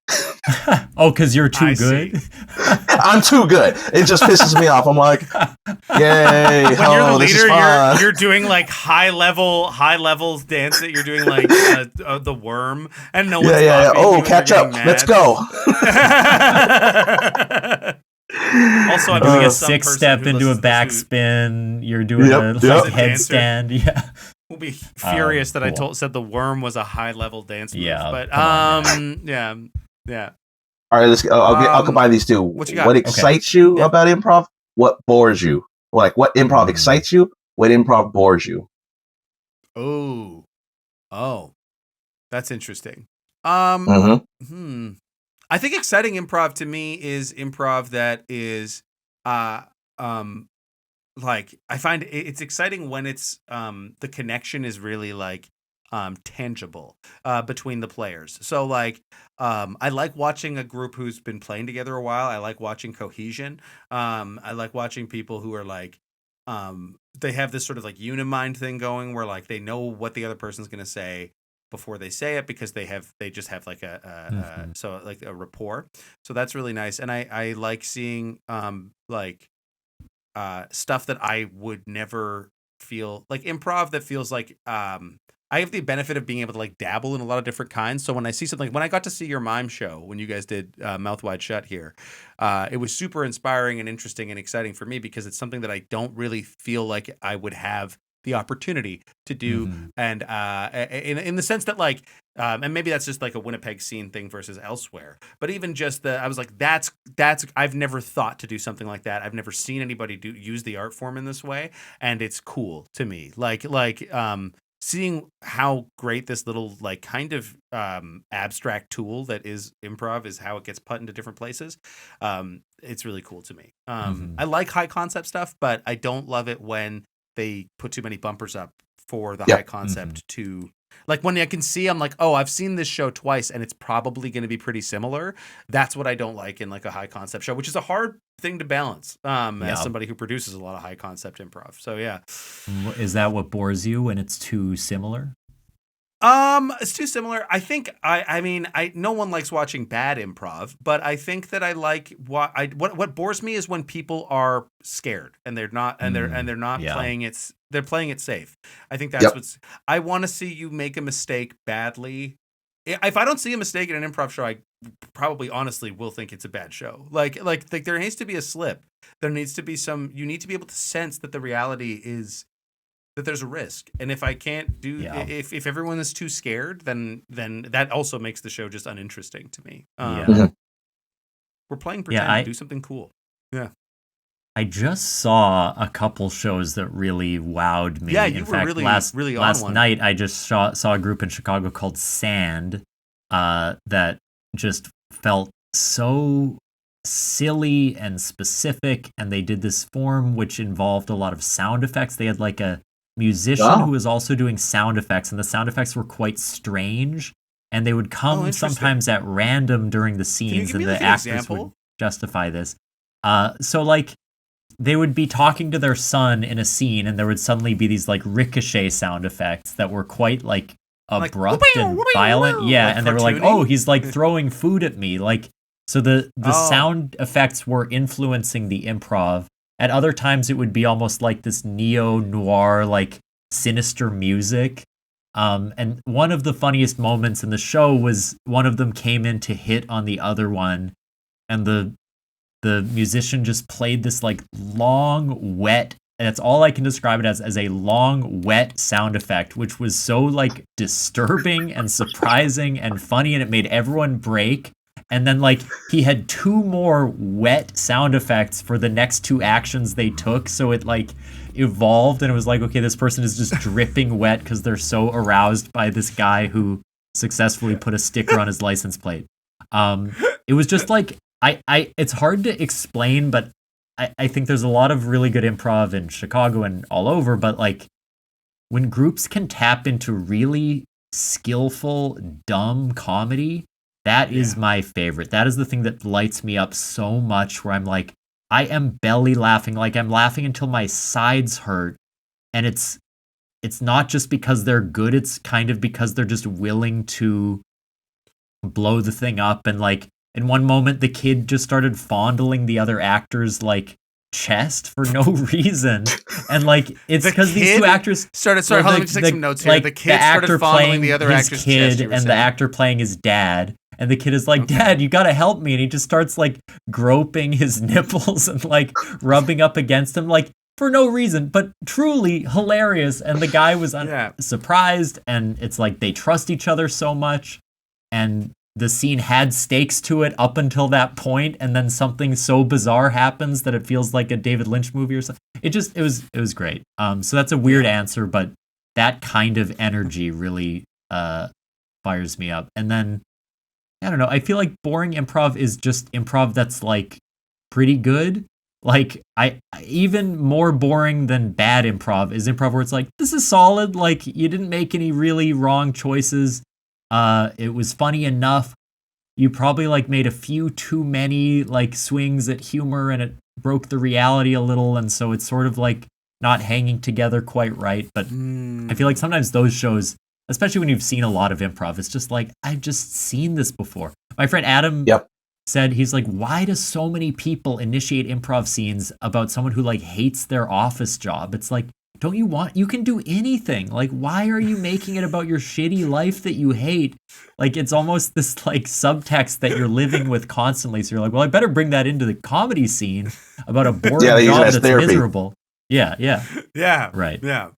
Oh, because you're too good?
I'm too good. It just pisses me off. I'm like, yay.
When you're the leader, you're doing like high levels dance that you're doing like the worm, and no one's laughing.
Oh, catch up. Let's go.
Also, I'm doing
a six step into a backspin. You're doing a headstand. Yeah.
We'll be furious that cool. I said the worm was a high level dance move.
Yeah.
But yeah.
All right, I'll combine these two. What excites you about improv? What bores you? Like what improv excites you? What improv bores you?
Oh, that's interesting. I think exciting improv to me is improv that is like I find it's exciting when it's the connection is really like tangible between the players. So like I like watching a group who's been playing together a while. I like watching cohesion. I like watching people who are like they have this sort of like unimind thing going where like they know what the other person's going to say before they say it because they just have like a so like a rapport. So that's really nice. And I like seeing like stuff that I would never feel like improv that feels like I have the benefit of being able to like dabble in a lot of different kinds. So when I see something, when I got to see your mime show, when you guys did Mouth Wide Shut here, it was super inspiring and interesting and exciting for me because it's something that I don't really feel like I would have the opportunity to do. And in the sense that like, and maybe that's just like a Winnipeg scene thing versus elsewhere, but even just I was like, that's, I've never thought to do something like that. I've never seen anybody use the art form in this way. And it's cool to me. Like, seeing how great this little like kind of abstract tool that is improv is, how it gets put into different places. It's really cool to me. I like high concept stuff, but I don't love it when they put too many bumpers up for the high concept to like, when I can see, I'm like, oh, I've seen this show twice and it's probably going to be pretty similar. That's what I don't like in like a high concept show, which is a hard thing to balance as somebody who produces a lot of high concept improv. So yeah.
Is that what bores you when it's too similar?
It's too similar. I think I mean no one likes watching bad improv, but I think that I like what bores me is when people are scared and they're not they're not playing it. They're playing it safe. I think that's what's. I want to see you make a mistake badly. If I don't see a mistake in an improv show, I probably honestly will think it's a bad show. Like there needs to be a slip. There needs to be some. You need to be able to sense that the reality is that there's a risk. And if I can't do, if everyone is too scared, then that also makes the show just uninteresting to me. We're playing pretend, do something cool. Yeah.
I just saw a couple shows that really wowed me.
Yeah, you were really
last
on
night I just saw a group in Chicago called Sand that just felt so silly and specific, and they did this form which involved a lot of sound effects. They had like a musician who was also doing sound effects, and the sound effects were quite strange, and they would come sometimes at random during the scenes, and the actors would justify this. So like they would be talking to their son in a scene, and there would suddenly be these like ricochet sound effects that were quite like abrupt and violent. Yeah, and they were like, oh, he's like throwing food at me. Like, so the sound effects were influencing the improv. At other times, it would be almost like this neo-noir, like sinister music. And one of the funniest moments in the show was one of them came in to hit on the other one, and the musician just played this like long, wet, and that's all I can describe it as a long, wet sound effect, which was so like disturbing and surprising and funny, and it made everyone break. And then like he had two more wet sound effects for the next two actions they took, so it like evolved, and it was like, okay, this person is just dripping wet because they're so aroused by this guy who successfully put a sticker on his license plate. It was just like I it's hard to explain, but I think there's a lot of really good improv in Chicago and all over, but like when groups can tap into really skillful, dumb comedy, that is my favorite. That is the thing that lights me up so much, where I'm like, I am belly laughing. Like I'm laughing until my sides hurt. And it's not just because they're good. It's kind of because they're just willing to blow the thing up. And like in one moment, the kid just started fondling the other actor's like chest for no reason. And like, it's because these two actors
started, hold on, let me just take some notes here.
Like,
the kid started fondling the other actor's chest.
And the actor playing his dad. And the kid is like, Dad, you gotta help me. And he just starts like groping his nipples and like rubbing up against him, like for no reason, but truly hilarious. And the guy was surprised. And it's like they trust each other so much. And the scene had stakes to it up until that point. And then something so bizarre happens that it feels like a David Lynch movie or something. It was great. So that's a weird answer, but that kind of energy really fires me up. And then I don't know. I feel like boring improv is just improv that's like pretty good. Like even more boring than bad improv is improv where it's like, this is solid. Like you didn't make any really wrong choices. It was funny enough. You probably like made a few too many like swings at humor, and it broke the reality a little. And so it's sort of like not hanging together quite right. But I feel like sometimes those shows, especially when you've seen a lot of improv, it's just like, I've just seen this before. My friend Adam said, he's like, why do so many people initiate improv scenes about someone who like hates their office job? It's like, you can do anything. Like, why are you making it about your shitty life that you hate? Like, it's almost this like subtext that you're living with constantly. So you're like, well, I better bring that into the comedy scene about a boring job that's therapy. Miserable. Yeah. Right.
Yeah.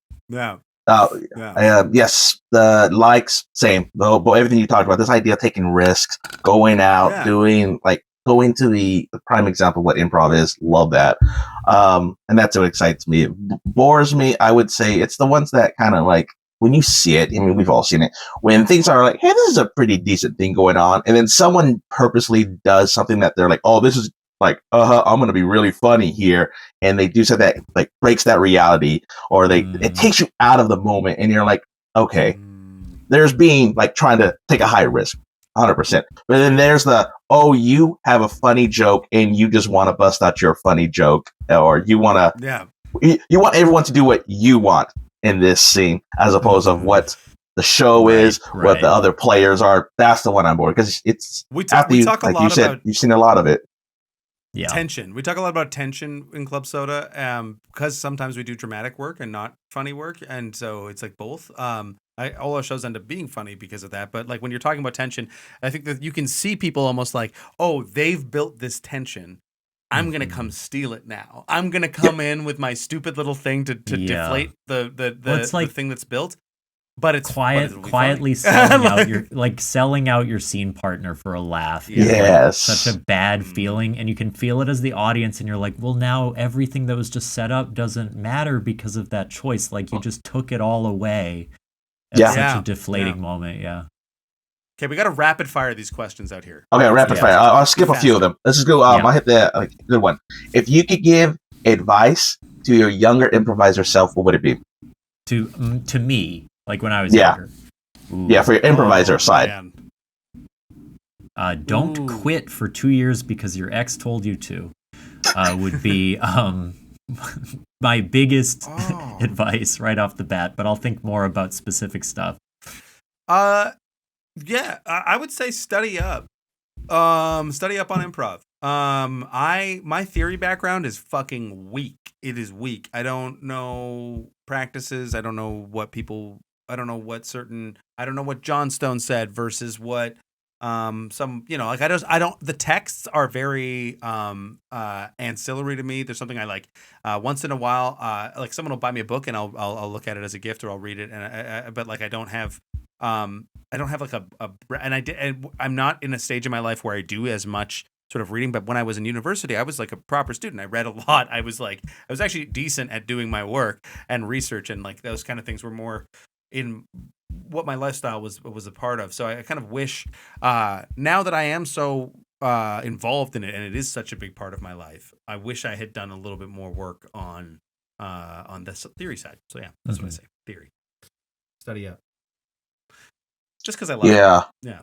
Yes, the likes, same. But everything you talked about, this idea of taking risks, going out, going to the prime example of what improv is. Love that. And that's what excites me. It bores me. I would say it's the ones that kind of like, when you see it, I mean, we've all seen it, when things are like, hey, this is a pretty decent thing going on. And then someone purposely does something that they're like, oh, this is like, I'm going to be really funny here. And they do something that like breaks that reality, or it takes you out of the moment. And you're like, okay, there's being like trying to take a high risk. 100%. But then there's you have a funny joke and you just want to bust out your funny joke, or you want to, you want everyone to do what you want in this scene, as opposed to what the show is, what the other players are. That's the one I'm bored, because we talk a lot about, you've seen a lot of it.
Yeah.
Tension. We talk a lot about tension in Club Soda, because sometimes we do dramatic work and not funny work, and so it's like both. All our shows end up being funny because of that. But like when you're talking about tension, I think that you can see people almost like, oh, they've built this tension. I'm gonna come steal it now. I'm gonna come in with my stupid little thing to deflate the thing that's built. But it's
quietly selling out selling out your scene partner for a laugh.
Yes,
such a bad feeling, and you can feel it as the audience, and you're like, well, now everything that was just set up doesn't matter because of that choice. Like, you just took it all away. It's such a deflating moment. Yeah.
Okay, we got to rapid fire these questions out here.
Okay, rapid fire. I'll skip a few of them. Let's just go. I'll hit the good one. If you could give advice to your younger improviser self, what would it be?
To me. Like when I was younger.
Ooh. Yeah, for your improviser side.
Don't quit for 2 years because your ex told you to. Would be my biggest advice right off the bat, but I'll think more about specific stuff.
I would say study up. Study up on improv. My theory background is fucking weak. It is weak. I don't know practices. I don't know what John Stone said versus what the texts are very ancillary to me. There's something I like once in a while, like someone will buy me a book and I'll look at it as a gift, or I'll read it, but like I don't have like I'm not in a stage in my life where I do as much sort of reading. But when I was in university, I was like a proper student. I read a lot. I was actually decent at doing my work and research, and like those kind of things were more in what my lifestyle was a part of. So I kind of wish now that I am so involved in it, and it is such a big part of my life, I wish I had done a little bit more work on the theory side. So yeah, that's what I say. Theory. Study up. Just because I love it. Yeah.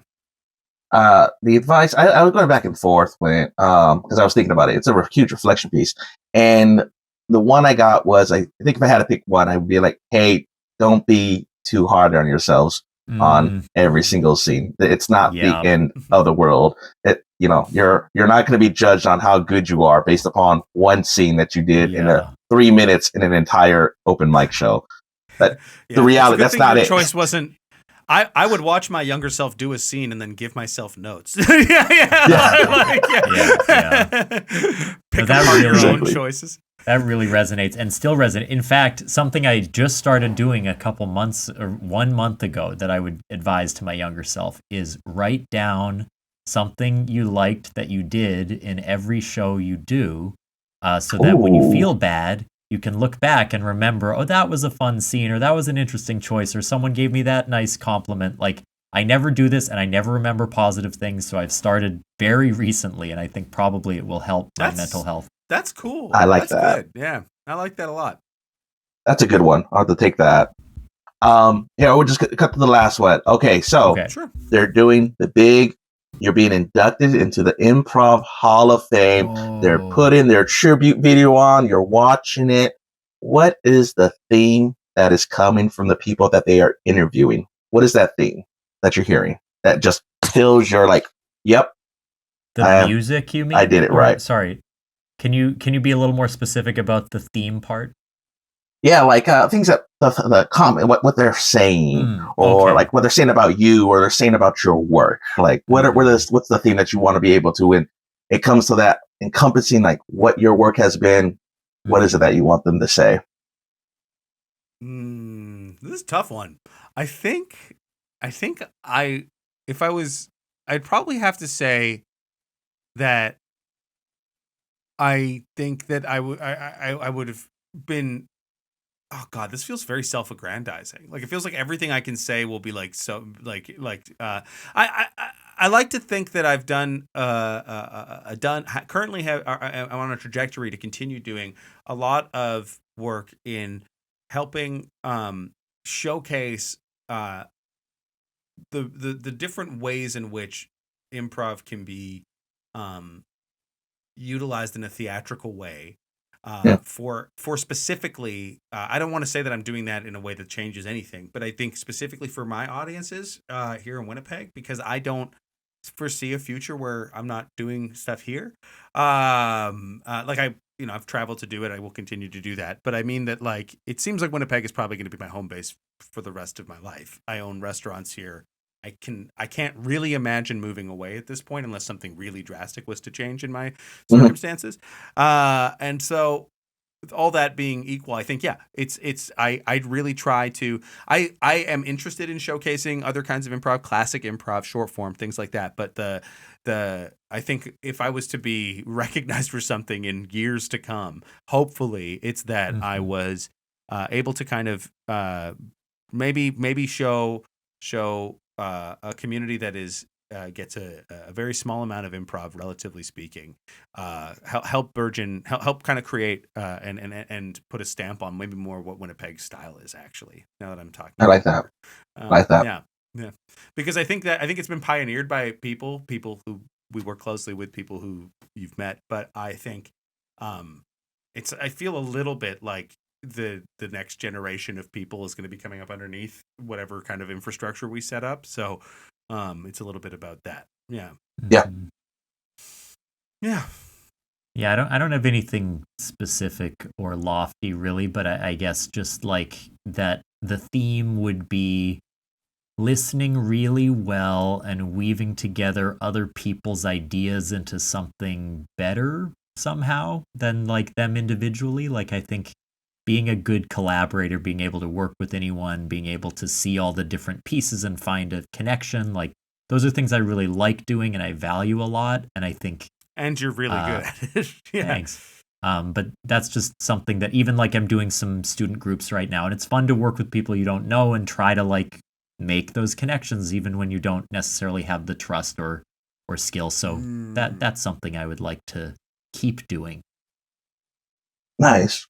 The advice, I was going back and forth when because I was thinking about it. It's a huge reflection piece, and the one I got was, I think if I had to pick one, I would be like, hey, don't be too hard on yourselves on every single scene. It's not the end of the world. You're not going to be judged on how good you are based upon one scene that you did in 3 minutes in an entire open mic show. But the reality, that's not it.
Choice wasn't. I would watch my younger self do a scene and then give myself notes. Pick apart your own choices.
That really resonates and still resonates. In fact, something I just started doing a couple months or 1 month ago that I would advise to my younger self is write down something you liked that you did in every show you do, so that when you feel bad, you can look back and remember, oh, that was a fun scene, or that was an interesting choice, or someone gave me that nice compliment. Like, I never do this and I never remember positive things, so I've started very recently, and I think probably it will help my mental health.
That's cool.
I like
That's
that.
Good. Yeah, I like that a lot.
That's a good one. I'll have to take that. We'll just cut to the last one. Okay, so
Sure.
They're doing the big, you're being inducted into the Improv Hall of Fame. They're putting their tribute video on. You're watching it. What is the theme that is coming from the people that they are interviewing? What is that theme that you're hearing that just fills your like, yep.
The music, you mean?
I did it right.
Sorry. Can you be a little more specific about the theme part?
Yeah, like things that the comment, what they're saying, or
okay.
like what they're saying about you, or they're saying about your work. Like what's the thing that you want to be able to, when it comes to that encompassing like what your work has been, what is it that you want them to say?
This is a tough one. I think I'd probably have to say that I think that I would have been. Oh God, this feels very self-aggrandizing. Like it feels like everything I can say will be like so I like to think that I've done currently have I'm on a trajectory to continue doing a lot of work in helping showcase the different ways in which improv can be utilized in a theatrical way. For specifically, I don't want to say that I'm doing that in a way that changes anything, but I think specifically for my audiences here in Winnipeg, because I don't foresee a future where I'm not doing stuff here. I've traveled to do it. I will continue to do that. But I mean that like, it seems like Winnipeg is probably going to be my home base for the rest of my life. I own restaurants here. I can't really imagine moving away at this point unless something really drastic was to change in my circumstances. And so with all that being equal, I think, I'd really try to, I am interested in showcasing other kinds of improv, classic improv, short form, things like that. But I think if I was to be recognized for something in years to come, hopefully it's that I was able to kind of maybe show a community that is gets a very small amount of improv, relatively speaking, help kind of create and put a stamp on maybe more what Winnipeg's style is actually. Now that I'm talking,
I like that.
Yeah, because I think it's been pioneered by people who we work closely with, people who you've met, but I think I feel a little bit like the next generation of people is going to be coming up underneath whatever kind of infrastructure we set up. So it's a little bit about that. Yeah.
I don't have anything specific or lofty really, but I guess just like that the theme would be listening really well and weaving together other people's ideas into something better somehow than like them individually. Like I think being a good collaborator, being able to work with anyone, being able to see all the different pieces and find a connection, like those are things I really like doing and I value a lot. And I think...
And you're really good at it. Yeah.
Thanks. But that's just something that even like I'm doing some student groups right now, and it's fun to work with people you don't know and try to like make those connections even when you don't necessarily have the trust or skill. So that's something I would like to keep doing.
Nice.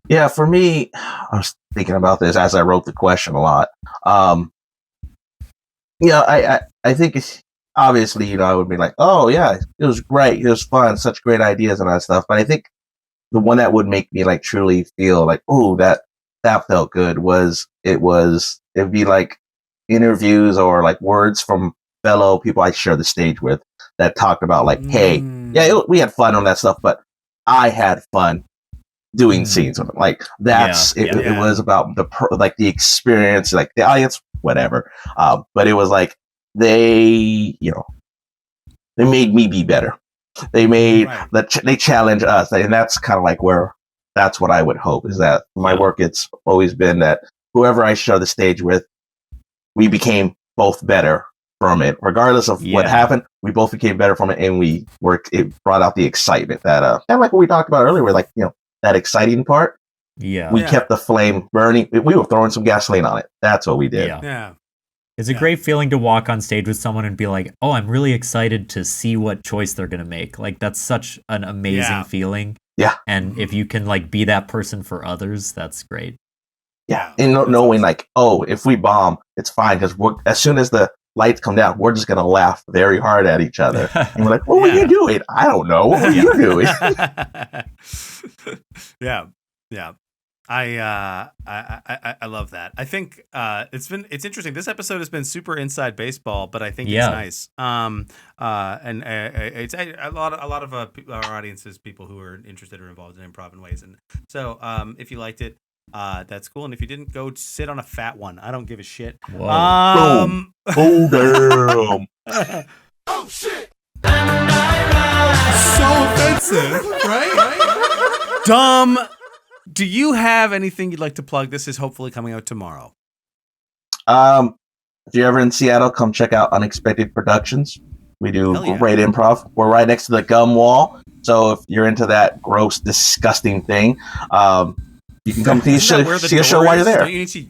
Yeah, for me, I was thinking about this as I wrote the question a lot. I think it's obviously, I would be like, oh yeah, it was great, it was fun, such great ideas and that stuff. But I think the one that would make me like truly feel like, oh, that felt good it'd be like interviews or like words from fellow people I share the stage with that talked about like, hey, we had fun on that stuff, but I had fun doing scenes with them. Like it was about the experience, like the audience, whatever. But it was like they made me be better. They made they challenge us, and that's kind of like that's what I would hope is that my work. It's always been that whoever I share the stage with, we became both better from it, regardless of what happened. We both became better from it, and it brought out the excitement that kind of like what we talked about earlier, like that exciting part. We kept the flame burning. We were throwing some gasoline on it. That's what we did.
It's a great feeling to walk on stage with someone and be like, oh, I'm really excited to see what choice they're going to make. Like, that's such an amazing feeling.
Yeah.
And if you can, like, be that person for others, that's great.
Yeah. And knowing, like, oh, if we bomb, it's fine. Because as soon as the lights come down, we're just going to laugh very hard at each other. And we're like, what were you doing? I don't know. What were you doing?
Yeah. I love that. I think it's interesting. This episode has been super inside baseball, but I think it's nice. And it's a lot of our audience is people who are interested or involved in improv in ways. And so if you liked it, That's cool. And if you didn't, go sit on a fat one. I don't give a shit.
Whoa.
Oh damn!
Oh shit! So offensive, right? Dom, do you have anything you'd like to plug? This is hopefully coming out tomorrow.
If you're ever in Seattle, come check out Unexpected Productions. We do great improv. We're right next to the gum wall. So if you're into that gross, disgusting thing, you can come see a show while you're there.
Don't you need to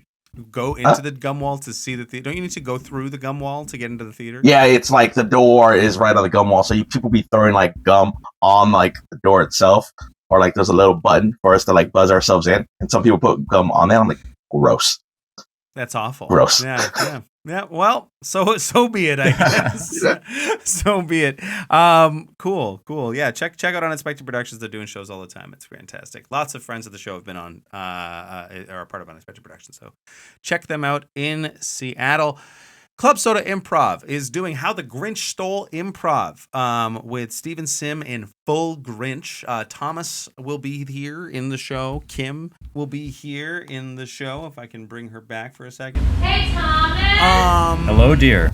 go into the gum wall to see the theater? Don't you need to go through the gum wall to get into the theater?
Yeah, it's like the door is right on the gum wall. So people be throwing like gum on like the door itself. Or like there's a little button for us to like buzz ourselves in. And some people put gum on there. I'm like, gross.
That's awful.
Gross.
Yeah. Well, so be it, I guess. So be it. Cool. Yeah, check out Unexpected Productions. They're doing shows all the time. It's fantastic. Lots of friends of the show have been on, are a part of Unexpected Productions. So check them out in Seattle. Club Soda Improv is doing How the Grinch Stole Improv with Steven Sim in full Grinch. Thomas will be here in the show. Kim will be here in the show, if I can bring her back for a second.
Hey, Thomas!
Hello, dear.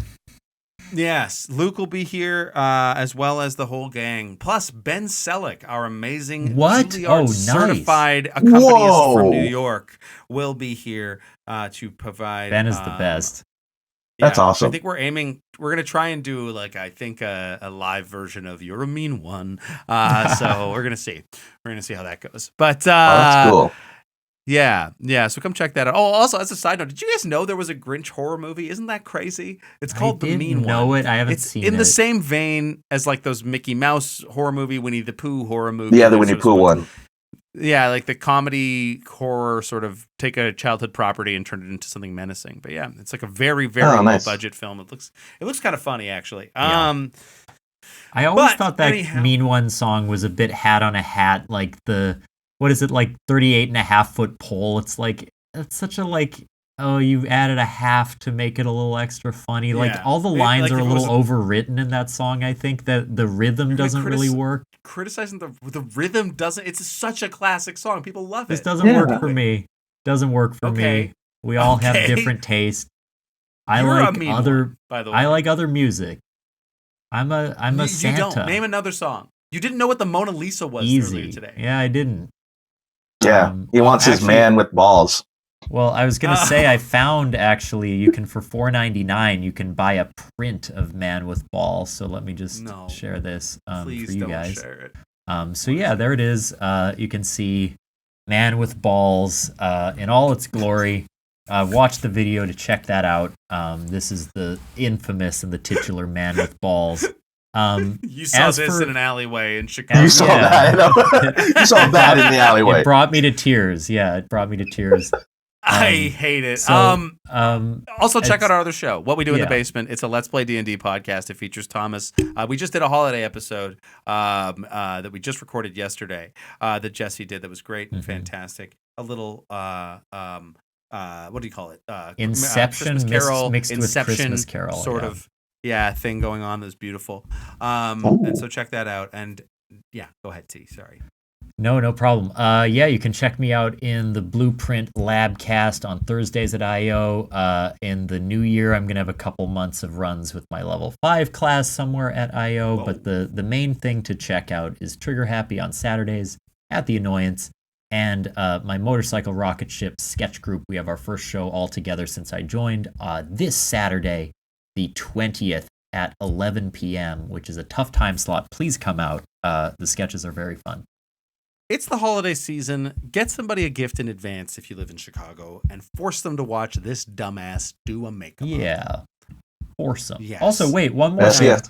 Yes, Luke will be here, as well as the whole gang. Plus, Ben Selleck, our amazing Juilliard certified accompanist from New York, will be here to provide.
Ben is the best.
Yeah, that's awesome.
I think we're going to try and do a live version of You're a Mean One. So we're going to see. We're going to see how that goes. But
that's cool.
Yeah. So come check that out. Oh, also as a side note, did you guys know there was a Grinch horror movie? Isn't that crazy? It's called The Mean One.
I know it. I haven't seen it.
It's in the same vein as like those Mickey Mouse horror movie, Winnie the Pooh horror movie.
Yeah, the Winnie the Pooh one.
Yeah, like the comedy horror sort of take a childhood property and turn it into something menacing. But yeah, it's like a very, very low budget film. It looks kind of funny actually.
Yeah. I always thought that Mean One song was a bit hat on a hat, like what is it, like 38.5-foot pole. It's such a you added a half to make it a little extra funny. Like all the lines are a little overwritten in that song. I think that the rhythm doesn't really work.
Criticizing the rhythm doesn't. It's such a classic song. People love it.
This doesn't work for me. Doesn't work for me. We all have different taste. I like other music. I'm a Santa.
You don't name another song. You didn't know what the Mona Lisa was earlier today.
Yeah, I didn't.
Yeah, he wants his man with balls.
Well, I was going to say I found actually you can for $4.99 you can buy a print of Man with Balls. So let me just share this for you guys.
Share it.
So yeah, there it is. You can see Man with Balls in all its glory. Watch the video to check that out. This is the infamous and the titular Man with Balls.
You saw this in an alleyway in Chicago.
You saw that. You saw that in the alleyway.
It brought me to tears. Yeah, it brought me to tears.
I hate it. Also, check out our other show, What We Do in the Basement. It's a Let's Play D&D podcast. It features Thomas. We just did a holiday episode that we just recorded yesterday that Jesse did that was great and fantastic. A little, what do you call it?
Inception
Christmas Carol,
mixed with Christmas Carol.
Sort of thing going on that's beautiful. And so check that out. And go ahead, T. Sorry.
No problem. You can check me out in the Blueprint Labcast on Thursdays at I.O. In the new year, I'm going to have a couple months of runs with my level 5 class somewhere at I.O. Whoa. But the main thing to check out is Trigger Happy on Saturdays at The Annoyance and my Motorcycle Rocketship sketch group. We have our first show all together since I joined this Saturday, the 20th at 11 p.m., which is a tough time slot. Please come out. The sketches are very fun.
It's the holiday season. Get somebody a gift in advance if you live in Chicago and force them to watch this dumbass do a makeup.
Yeah. Force them.
Yes.
Also, wait, one more thing.
Yes.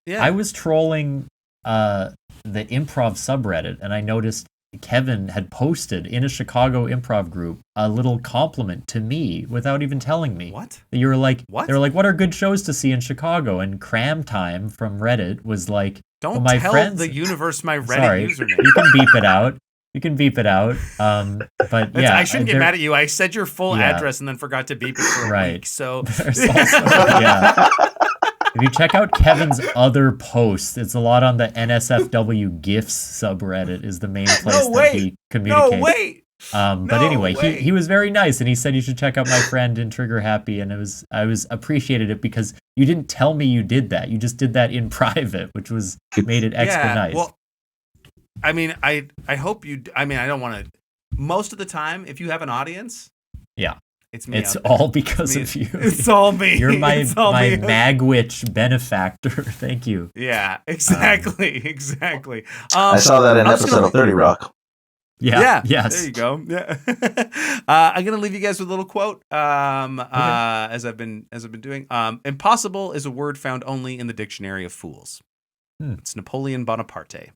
Yeah.
I was trolling the improv subreddit and I noticed Kevin had posted in a Chicago improv group a little compliment to me without even telling me.
What?
You were like,
what?
They were like, what are good shows to see in Chicago? And Cram Time from Reddit was like,
don't
my
tell
friends,
the universe my Reddit username.
You can beep it out. But
I shouldn't get mad at you. I said your full address and then forgot to beep it for a week. So
there's also, if you check out Kevin's other posts, it's a lot on the NSFW GIFs subreddit is the main place that he communicates.
No, wait.
But anyway, he was very nice, and he said you should check out my friend in Trigger Happy, and I was appreciated it because you didn't tell me you did that. You just did that in private, which made it extra nice.
Well, I mean, I hope you. I mean, I don't want to. Most of the time, if you have an audience, it's me.
It's all because of you.
It's all me.
You're my Magwitch benefactor. Thank you.
Yeah, exactly.
I saw that in episode of 30 Rock.
Yeah. Yes.
There you go. Yeah. I'm gonna leave you guys with a little quote. As I've been doing. Impossible is a word found only in the dictionary of fools. It's Napoleon Bonaparte.